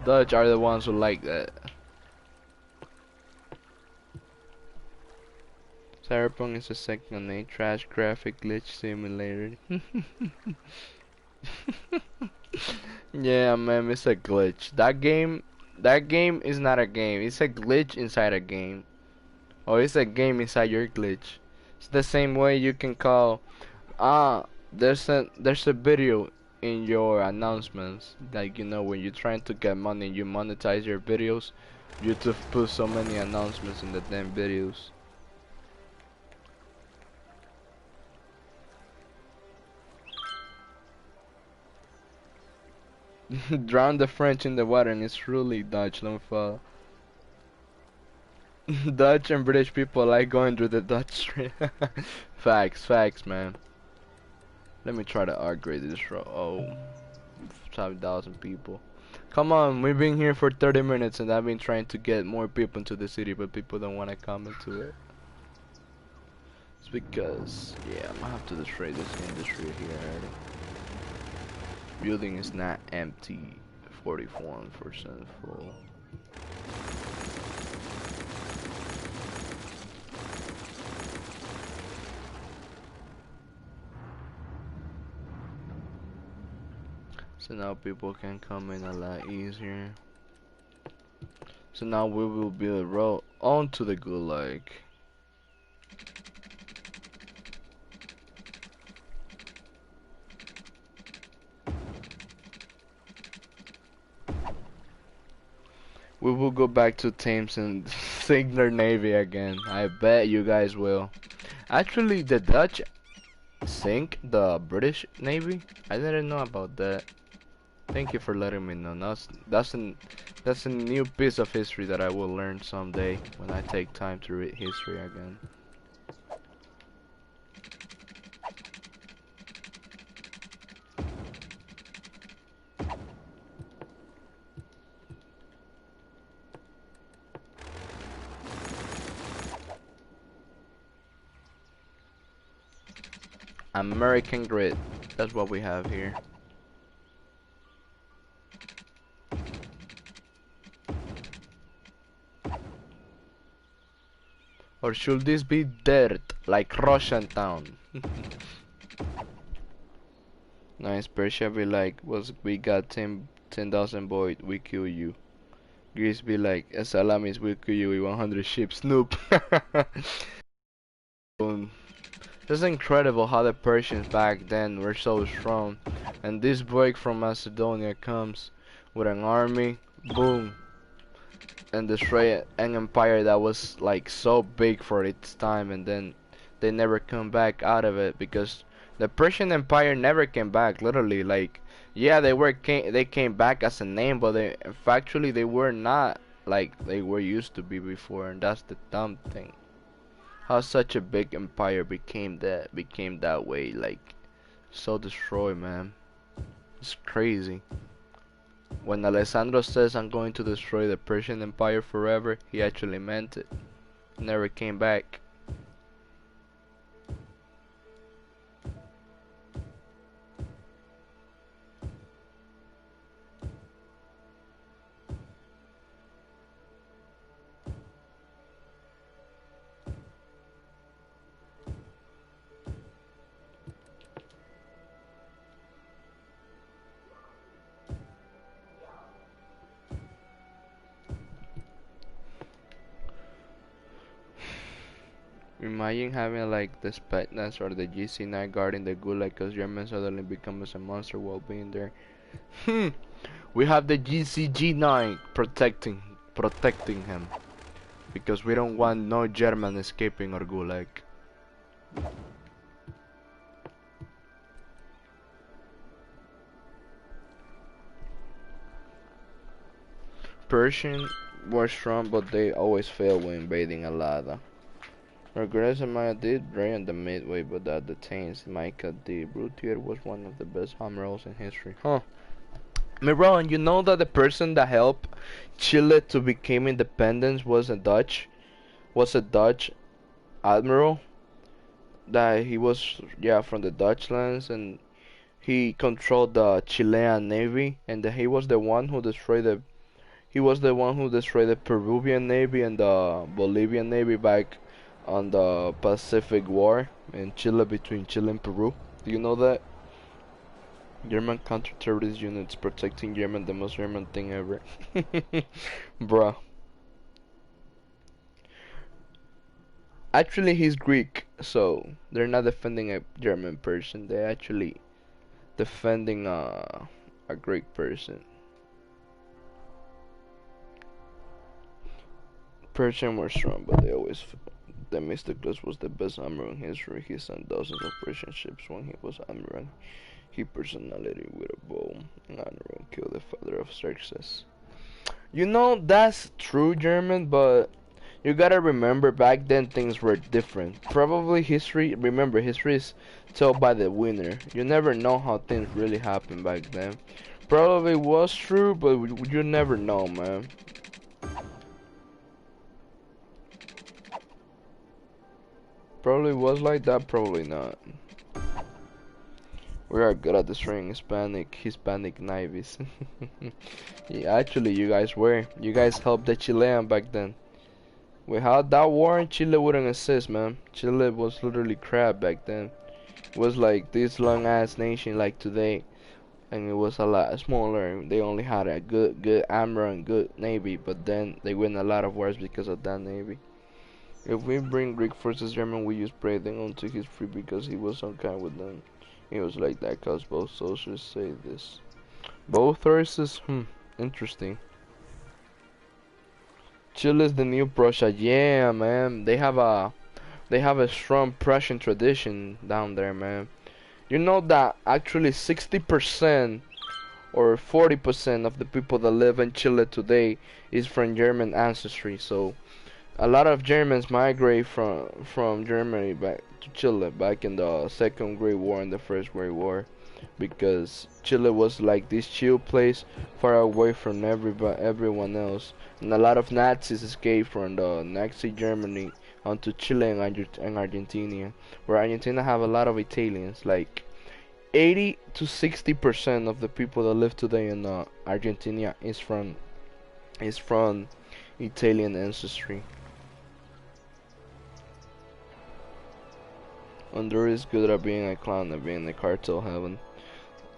Dutch are the ones who like that. Cyberpunk is a second A trash graphic glitch simulator. Yeah, man, it's a glitch. That game is not a game. It's a glitch inside a game. Or it's a game inside your glitch. It's the same way you can call there's a video in your announcements, like, you know, when you're trying to get money and you monetize your videos, YouTube put so many announcements in the damn videos. Drown the French in the water and it's really Dutch, don't fall. Dutch and British people like going through the Dutch Street. Facts, man. Let me try to upgrade this row. Oh, 5,000 people. Come on, we've been here for 30 minutes and I've been trying to get more people into the city, but people don't want to come into it. It's because, yeah, I'm gonna have to destroy this industry here already. Building is not empty. 41% full. So now people can come in a lot easier. So now we will build a road onto the Gulag. We will go back to Thames and sink their navy again. I bet you guys will. Actually, the Dutch sink the British Navy. I didn't know about that. Thank you for letting me know. That's a new piece of history that I will learn someday when I take time to read history again. American grid. That's what we have here. Or should this be dirt, like Russian town? Nice, Persia be like, we got 10,000 boys, we kill you. Greece be like, Salamis, we kill you with 100 ships, Snoop. It's incredible how the Persians back then were so strong. And this boy from Macedonia comes with an army, boom, and destroy an empire that was like so big for its time, and then they never come back out of it because the Persian Empire never came back. Literally, like, yeah, they came back as a name, but factually they were not like they were used to be before, and that's the dumb thing. How such a big empire became that way, like so destroyed, man. It's crazy. When Alessandro says I'm going to destroy the Persian Empire forever, he actually meant it. Never came back. Imagine having like the Spetsnaz or the GC9 guarding the Gulag because German suddenly becomes a monster while being there. We have the GCG9 protecting him because we don't want no German escaping our Gulag. Persian were strong, but they always fail when invading Alada. Regardless of Maya did drain on the midway, but at the Thames, Micah the Brutier was one of the best admirals in history. Huh. Miron, you know that the person that helped Chile to become independent was a Dutch admiral? That he was, yeah, from the Dutch lands, and he controlled the Chilean navy, and he was the one who destroyed the Peruvian navy and the Bolivian navy back on the Pacific War in Chile, between Chile and Peru. Do you know that? German counter-terrorist units protecting German, the most German thing ever. Bruh. Actually, he's Greek, so they're not defending a German person. They're actually defending a Greek person. Persian were strong, but they always Themistocles was the best admiral in history. He sent dozens of Persian ships when he was admiral. He personality with a bow and honor and killed the father of Xerxes. You know, that's true, German, but you gotta remember back then things were different. Probably history is told by the winner. You never know how things really happened back then. Probably was true, but you never know, man. Probably was like that, probably not. We are good at destroying Hispanic navies. Yeah, actually, you guys were. You guys helped the Chilean back then. Without that war, Chile wouldn't exist, man. Chile was literally crap back then. It was like this long ass nation like today, and it was a lot smaller. They only had a good armor and good navy, but then they win a lot of wars because of that navy. If we bring Greek forces German, we use breathing onto his free because he was unkind with them. He was like that cause both sources say this. Both sources? Interesting. Chile is the new Prussia. Yeah, man. They have a They have a strong Prussian tradition down there, man. You know that actually 60% or 40% of the people that live in Chile today is from German ancestry. So a lot of Germans migrate from Germany back to Chile back in the Second Great War and the First Great War, because Chile was like this chill place far away from everyone else, and a lot of Nazis escaped from the Nazi Germany onto Chile and Argentina, where Argentina have a lot of Italians. Like 80 to 60% of the people that live today in Argentina is from Italian ancestry. Honduras is good at being a clown and being the cartel heaven.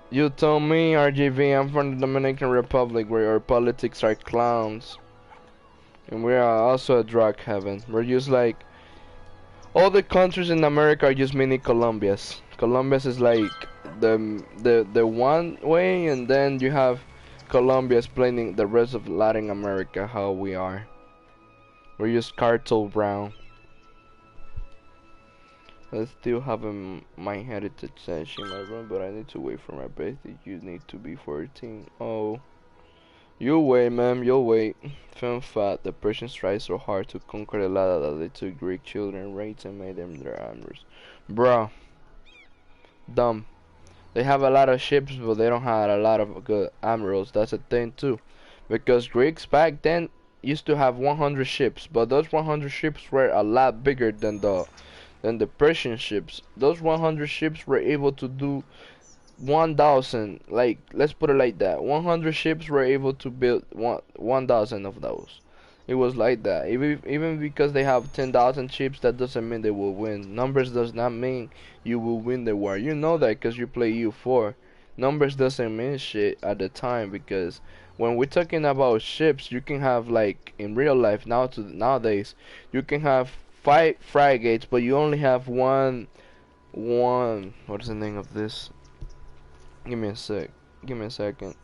You told me, RGV, I'm from the Dominican Republic, where our politics are clowns. And we are also a drug heaven. We're just like, all the countries in America are just mini Colombias. Colombia's is like the one way, and then you have Colombia explaining the rest of Latin America how we are. We're just cartel brown. I still have my heritage sash in my room, but I need to wait for my birthday. You need to be 14. Oh. You'll wait, ma'am, you'll wait. Film fat, the Persians tried so hard to conquer the land that they took Greek children, raped and made them their armors. Bruh. Dumb. They have a lot of ships, but they don't have a lot of good admirals. That's a thing too. Because Greeks back then used to have 100 ships, but those 100 ships were a lot bigger than the Persian ships. Those 100 ships were able to do 1,000, like, let's put it like that. 100 ships were able to build 1,000 of those. It was like that. Even because they have 10,000 ships, that doesn't mean they will win. Numbers does not mean you will win the war. You know that because you play U4. Numbers doesn't mean shit at the time, because when we're talking about ships, you can have, like, in real life nowadays, you can have 5 frigates, but you only have one. What's the name of this? Give me a second.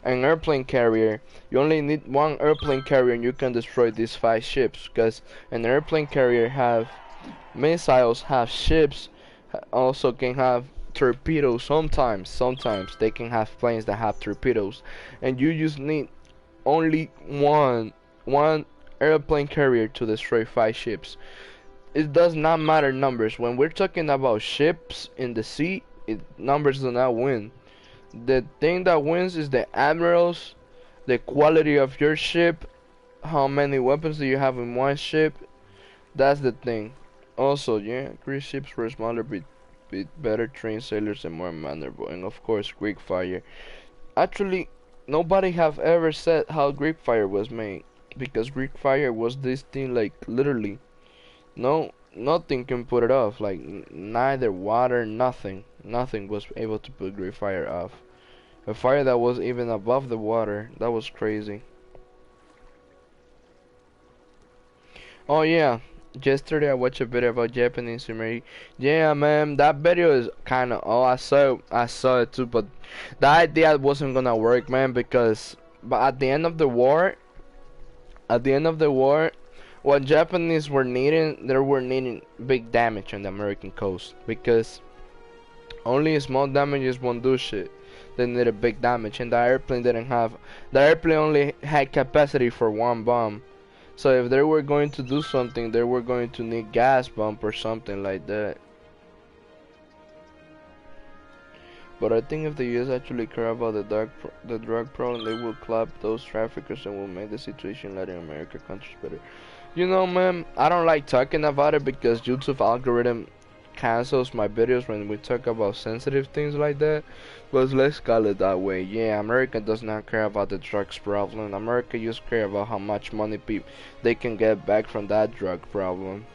An airplane carrier. You only need one airplane carrier and you can destroy these 5 ships, because an airplane carrier have missiles, have ships, also can have torpedoes. Sometimes they can have planes that have torpedoes, and you just need only one airplane carrier to destroy 5 ships. It does not matter numbers. When we're talking about ships in the sea, numbers do not win. The thing that wins is the admirals, the quality of your ship, how many weapons do you have in one ship. That's the thing. Also, yeah, Greek ships were smaller, with better trained sailors and more maneuverable, and of course Greek fire. Actually, nobody have ever said how Greek fire was made, because Greek fire was this thing, like, literally nothing can put it off. Like, neither water, nothing was able to put Greek fire off. A fire that was even above the water. That was crazy. Oh yeah, yesterday I watched a video about Japanese summary. Yeah, man, that video is kind of, oh, I saw it too, but the idea wasn't gonna work, man, because at the end of the war, what Japanese were needing, they were needing big damage on the American coast, because only small damages won't do shit. They needed big damage, and the airplane only had capacity for 1 bomb. So if they were going to do something, they were going to need gas bomb or something like that. But I think if the US actually care about the drug problem, they will clap those traffickers and will make the situation in Latin America countries better. You know, man, I don't like talking about it because YouTube algorithm cancels my videos when we talk about sensitive things like that. But let's call it that way. Yeah, America does not care about the drugs problem. America just care about how much money they can get back from that drug problem.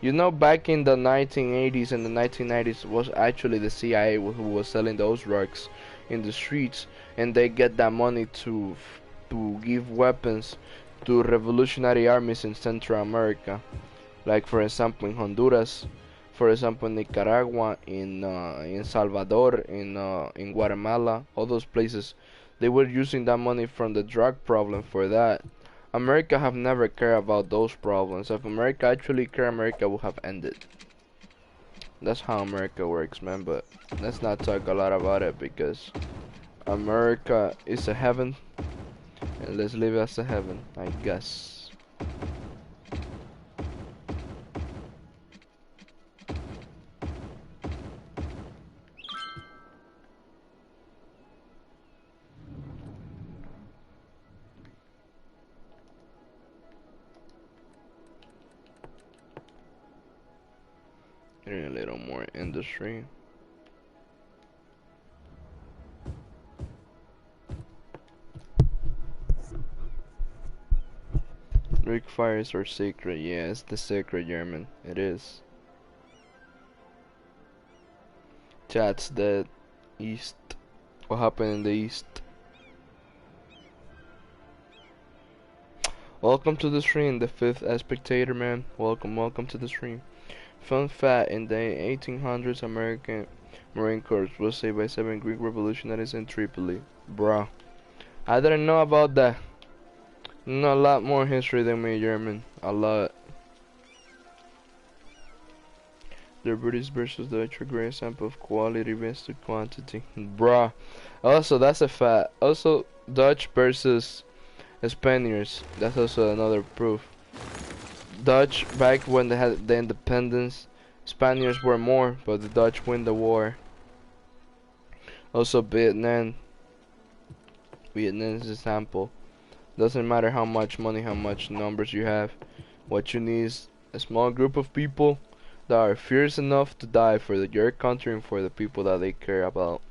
You know, back in the 1980s and the 1990s was actually the CIA who was selling those drugs in the streets, and they get that money to give weapons to revolutionary armies in Central America, like for example in Honduras, for example in Nicaragua, in Salvador, in Guatemala, all those places. They were using that money from the drug problem for that. America have never cared about those problems. If America actually cared, America would have ended. That's how America works, man. But let's not talk a lot about it because America is a heaven, and let's live as a heaven, I guess. Getting a little more industry. Greek fires are sacred. Yeah, it's the sacred German. It is. Chat's dead. East. What happened in the east? Welcome to the stream, the fifth spectator, man. Welcome to the stream. Fun fact: in the 1800s, American Marine Corps was saved by 7 Greek revolutionaries in Tripoli. Bruh, I didn't know about that. You know a lot more history than me, German. A lot. The British versus Dutch are a great example of quality versus quantity. Bruh. Also, that's a fact. Also, Dutch versus Spaniards. That's also another proof. Dutch, back when they had the independence, Spaniards were more, but the Dutch win the war. Also, Vietnam. Vietnam's example. Doesn't matter how much money, how much numbers you have. What you need is a small group of people that are fierce enough to die for your country and for the people that they care about.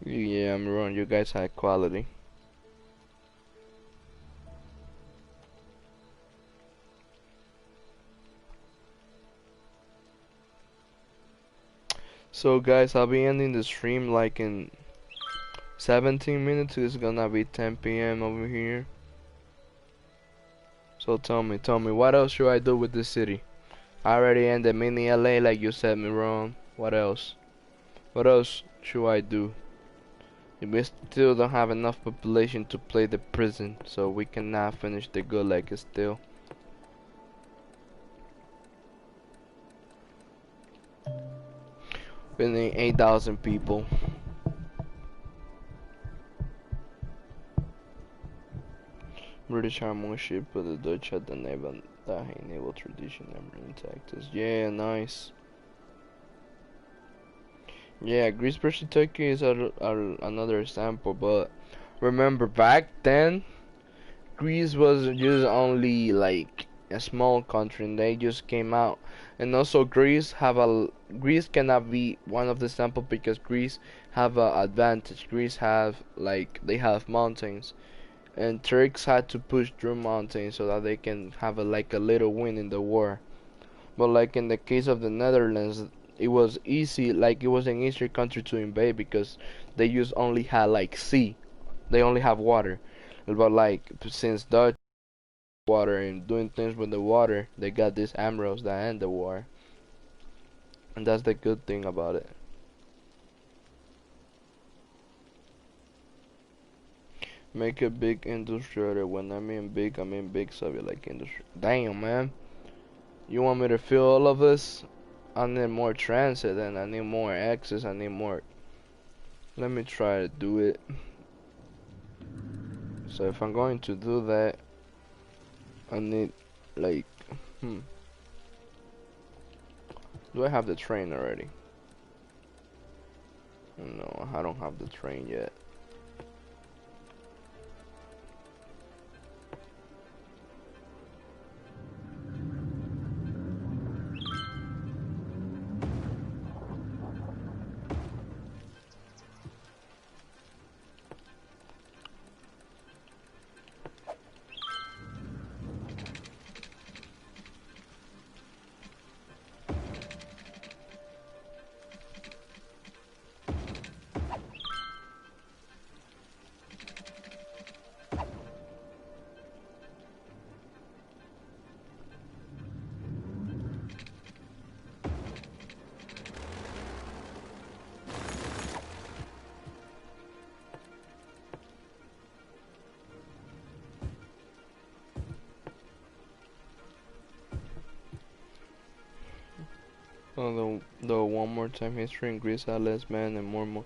Yeah, I'm wrong. You guys had quality. So guys, I'll be ending the stream like in 17 minutes. It's gonna be 10 p.m. over here. So tell me, what else should I do with this city? I already ended mini LA like you said me wrong. What else? What else should I do? We still don't have enough population to play the prison, so we cannot finish the gulag still. We need 8,000 people. British had more ship, but the Dutch had the naval tradition never intact. Yeah, nice. Yeah, Greece versus Turkey is another example, but remember back then, Greece was just only like a small country, and they just came out. And also, Greece cannot be one of the example because Greece have a advantage. Greece have they have mountains, and Turks had to push through mountains so that they can have a little win in the war. But like in the case of the Netherlands, it was easy, it was an easier country to invade because they just only had sea. They only have water. But since Dutch water and doing things with the water, they got these emeralds that end the war. And that's the good thing about it. Make a big industry. When I mean big Soviet like industry. Damn, man. You want me to fill all of this? I need more transit and I need more access. I need more. Let me try to do it. So if I'm going to do that, I need do I have the train already? No, I don't have the train yet. though one more time, history in Greece had less men and more.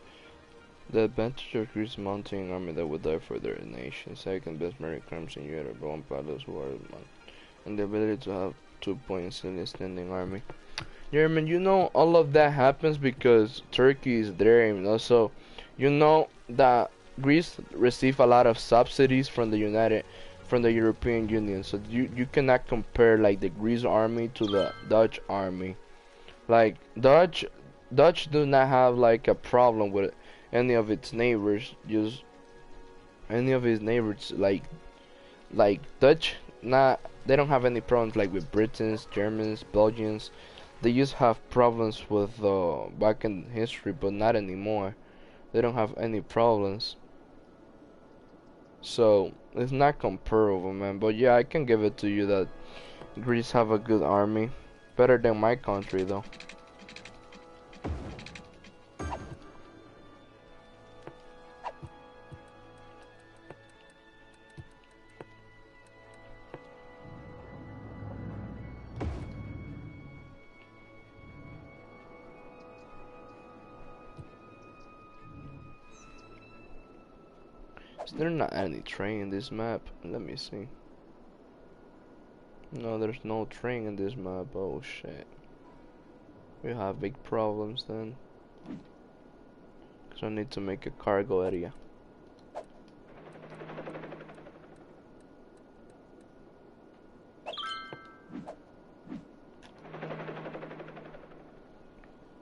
The advantage of Greece's mountain army that would die for their nation, second best maritime in Europe, one pilots who are and the ability to have 2 points in a standing army. Yeah, man, you know all of that happens because Turkey is there, and also, you know that Greece receive a lot of subsidies from the European Union. So you cannot compare like the Greece army to the Dutch army. Like Dutch do not have like a problem with any of its neighbors. Just any of his neighbors like Dutch not they don't have any problems like with Britons, Germans, Belgians. They used to have problems with back in history, but not anymore. They don't have any problems. So it's not comparable, man. But yeah, I can give it to you that Greece have a good army, better than my country though. Is there not any train in this map? Let me see. No, there's no train in this map. Oh shit. We have big problems then. So I need to make a cargo area.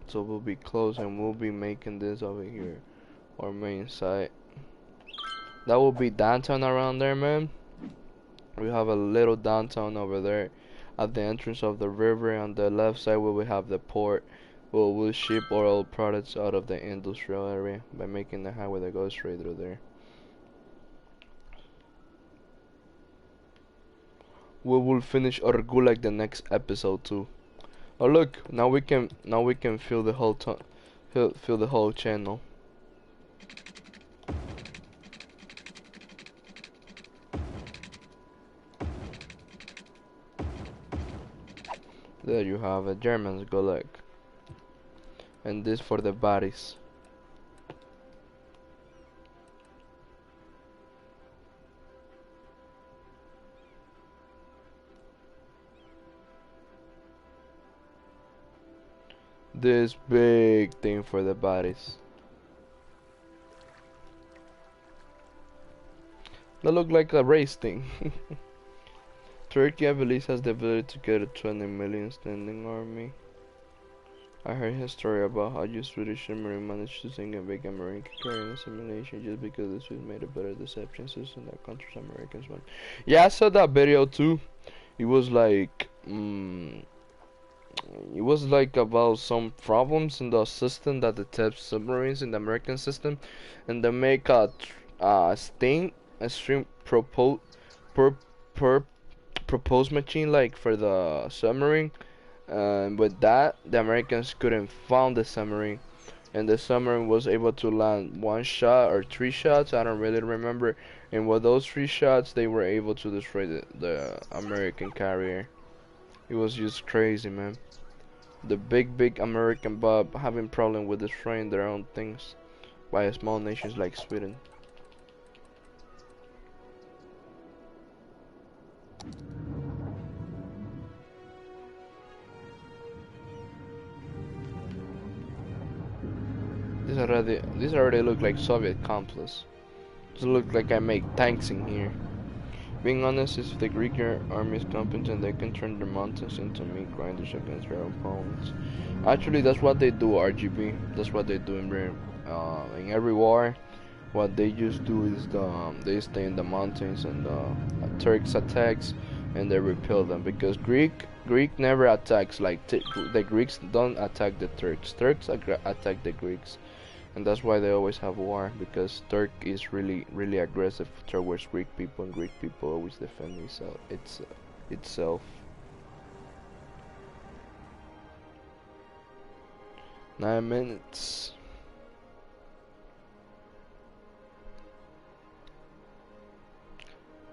So we'll be close and we'll be making this over here. Our main site. That will be downtown around there, man. We have a little downtown over there at the entrance of the river. On the left side where we have the port, where we'll ship oil products out of the industrial area by making the highway that goes straight through there. We will finish our gulag the next episode too. Oh look, now we can fill the whole fill the whole channel. There you have a German's gulag. And this for the bodies. This big thing for the bodies. That look like a race thing. Turkey, I believe, has the ability to get a 20 million standing army. I heard his story about how you Swedish submarine managed to sink a big American carrier in a simulation just because the Swedes made a better deception system that counters Americans one. Yeah, I saw that video too. It was like, about some problems in the system that detects submarines in the American system, and they make a stream propose machine like for the submarine. With that, the Americans couldn't find the submarine, and the submarine was able to land one shot or 3 shots. I don't really remember. And with those 3 shots, they were able to destroy the American carrier. It was just crazy, man. The big American Bob having problem with destroying their own things by small nations like Sweden. These already look like Soviet complexes. Just look like I make tanks in here. Being honest, if the Greek army is competent, they can turn their mountains into meat grinders against their opponents. Actually, that's what they do, RGB. That's what they do in every war. What they just do is they stay in the mountains and Turks attacks and they repel them, because Greek never attacks like the Greeks don't attack the Turks. Turks attack the Greeks. And that's why they always have war, because Turk is really aggressive towards Greek people, and Greek people always defend itself. 9 minutes.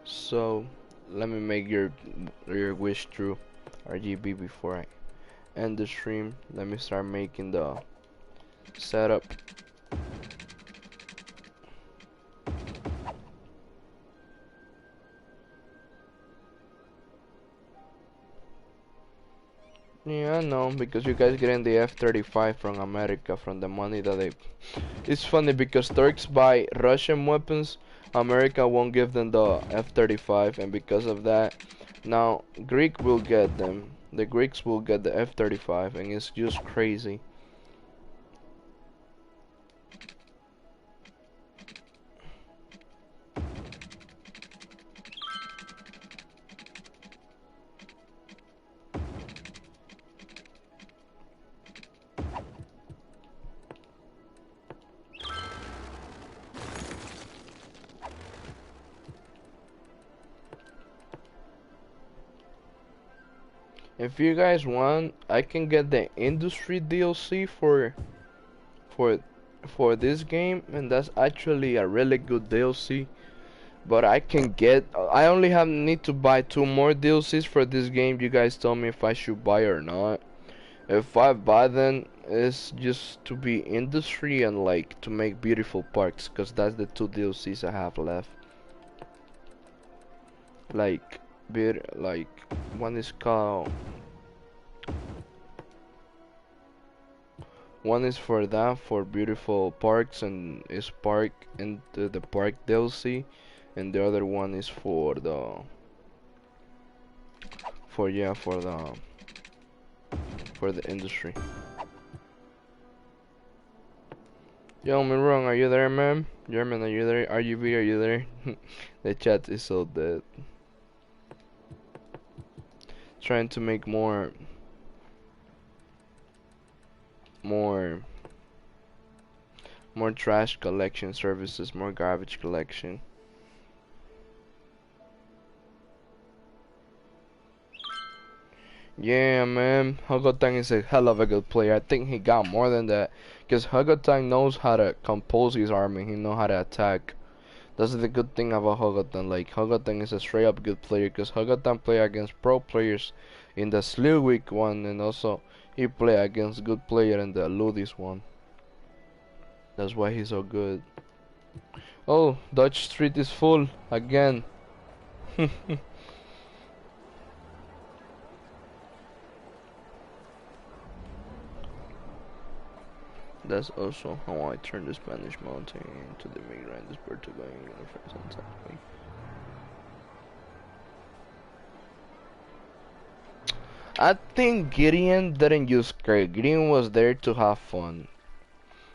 So let me make your wish true, RGB, before end the stream. Let me start making the setup. Yeah, I know, because you guys getting the F-35 from America, from the money that they... It's funny because Turks buy Russian weapons, America won't give them the F-35, and because of that, now Greek will get them. The Greeks will get the F-35, and it's just crazy. If you guys want, I can get the industry DLC for for this game, and that's actually a really good DLC. But I can get, I only need to buy 2 more DLCs for this game. You guys tell me if I should buy or not. If I buy them, it's just to be industry and like to make beautiful parks, cause that's the 2 DLCs I have left. Like, like one is called. One is for that, for beautiful parks, and is park into the park DLC, and the other one is for the for the industry. Yo, Mirong, are you there, man? German, are you there? RGB, are you there? The chat is so dead. Trying to make more trash collection services, more garbage collection. Yeah, man, Hugotang is a hell of a good player. I think he got more than that, because Hugotang knows how to compose his army. He knows how to attack. That's the good thing about Hugotang. Like, Hugotang is a straight up good player, because Hugotang play against pro players in the Slewwick one, and also he play against good player in the Ludis one. That's why he's so good. Oh, Dutch Street is full again. That's also how I turn the Spanish mountain into the migrants Portugal and I think Gideon didn't use care. Gideon was there to have fun.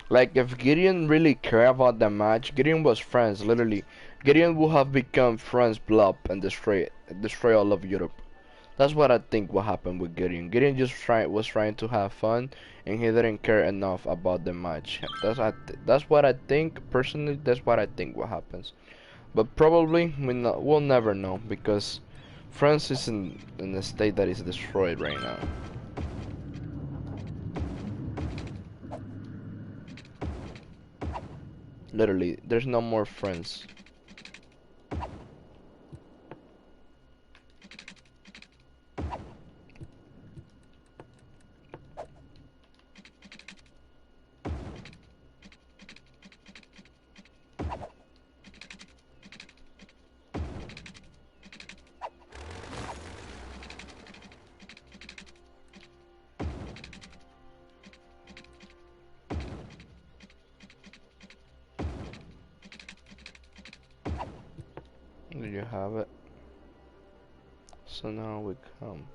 Like, if Gideon really cared about the match, Gideon was France, literally. Gideon would have become France blob and destroy all of Europe. That's what I think what happened with Gideon. Gideon just was trying to have fun, and he didn't care enough about the match. That's what I think personally. That's what I think what happens. But probably we'll never know, because France is in a state that is destroyed right now. Literally, there's no more France. There you have it. So now we come.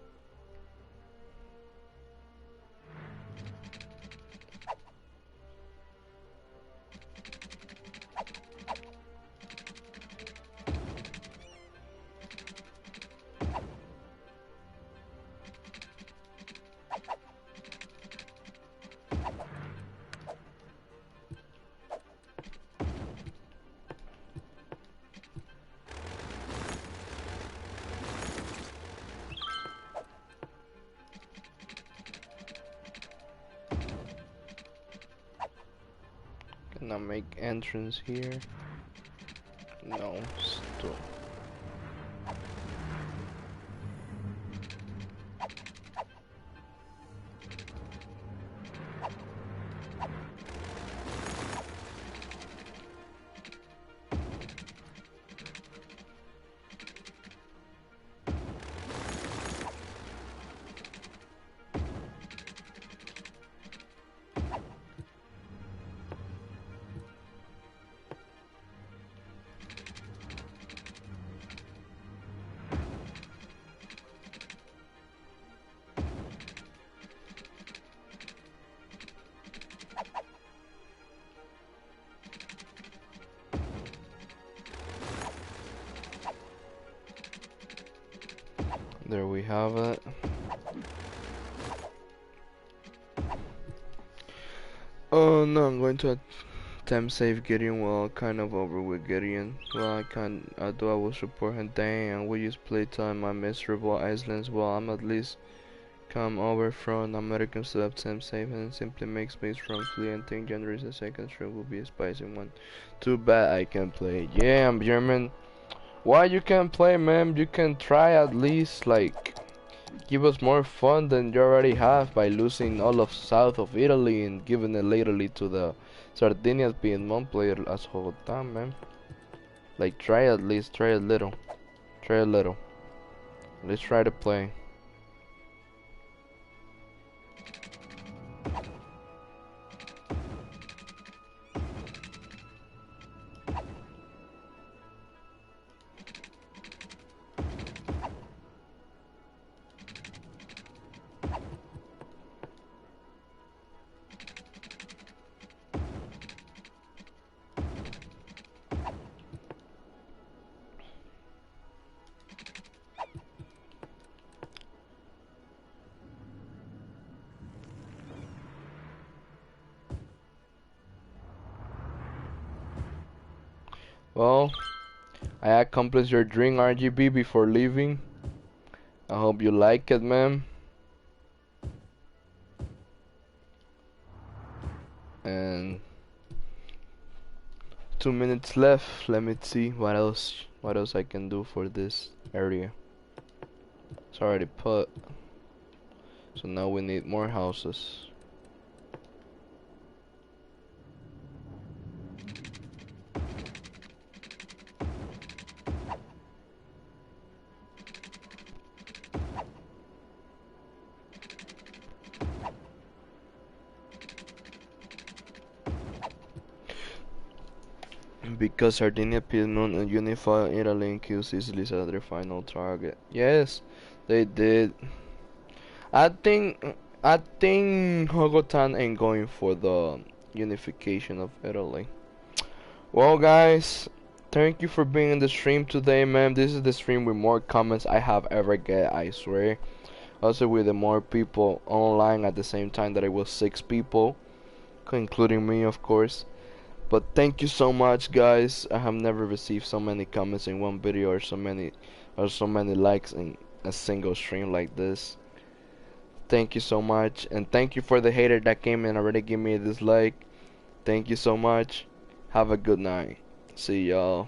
Can I make entrance here? No, still. There we have it. Oh no, I'm going to attempt save Gideon. Well, kind of over with Gideon. Well, I can't. I thought I will support him. Dang, we use playtime on miserable islands. Well, I'm at least come over from American to attempt save and simply make space from flee and think generates a second trip will be a spicy one. Too bad I can't play. Yeah, I'm German. Why you can't play, man? You can try at least, like, give us more fun than you already have by losing all of south of Italy and giving it lately to the Sardinia Piedmont player as whole time, man. Like, try at least, try a little. Try a little. Let's try to play. Well, I accomplished your dream, RGB, before leaving. I hope you like it, man. And 2 minutes left. Let me see what else I can do for this area. It's already put. So now we need more houses. Because Sardinia, Piedmont, and unified Italy and Q Sicily are their final target. Yes, they did. I think Hogotan ain't going for the unification of Italy. Well, guys, thank you for being in the stream today, man. This is the stream with more comments I have ever get, I swear. Also with the more people online at the same time that it was 6 people, including me, of course. But thank you so much, guys. I have never received so many comments in one video or so many likes in a single stream like this. Thank you so much, and thank you for the hater that came and already gave me a dislike. Thank you so much. Have a good night. See y'all.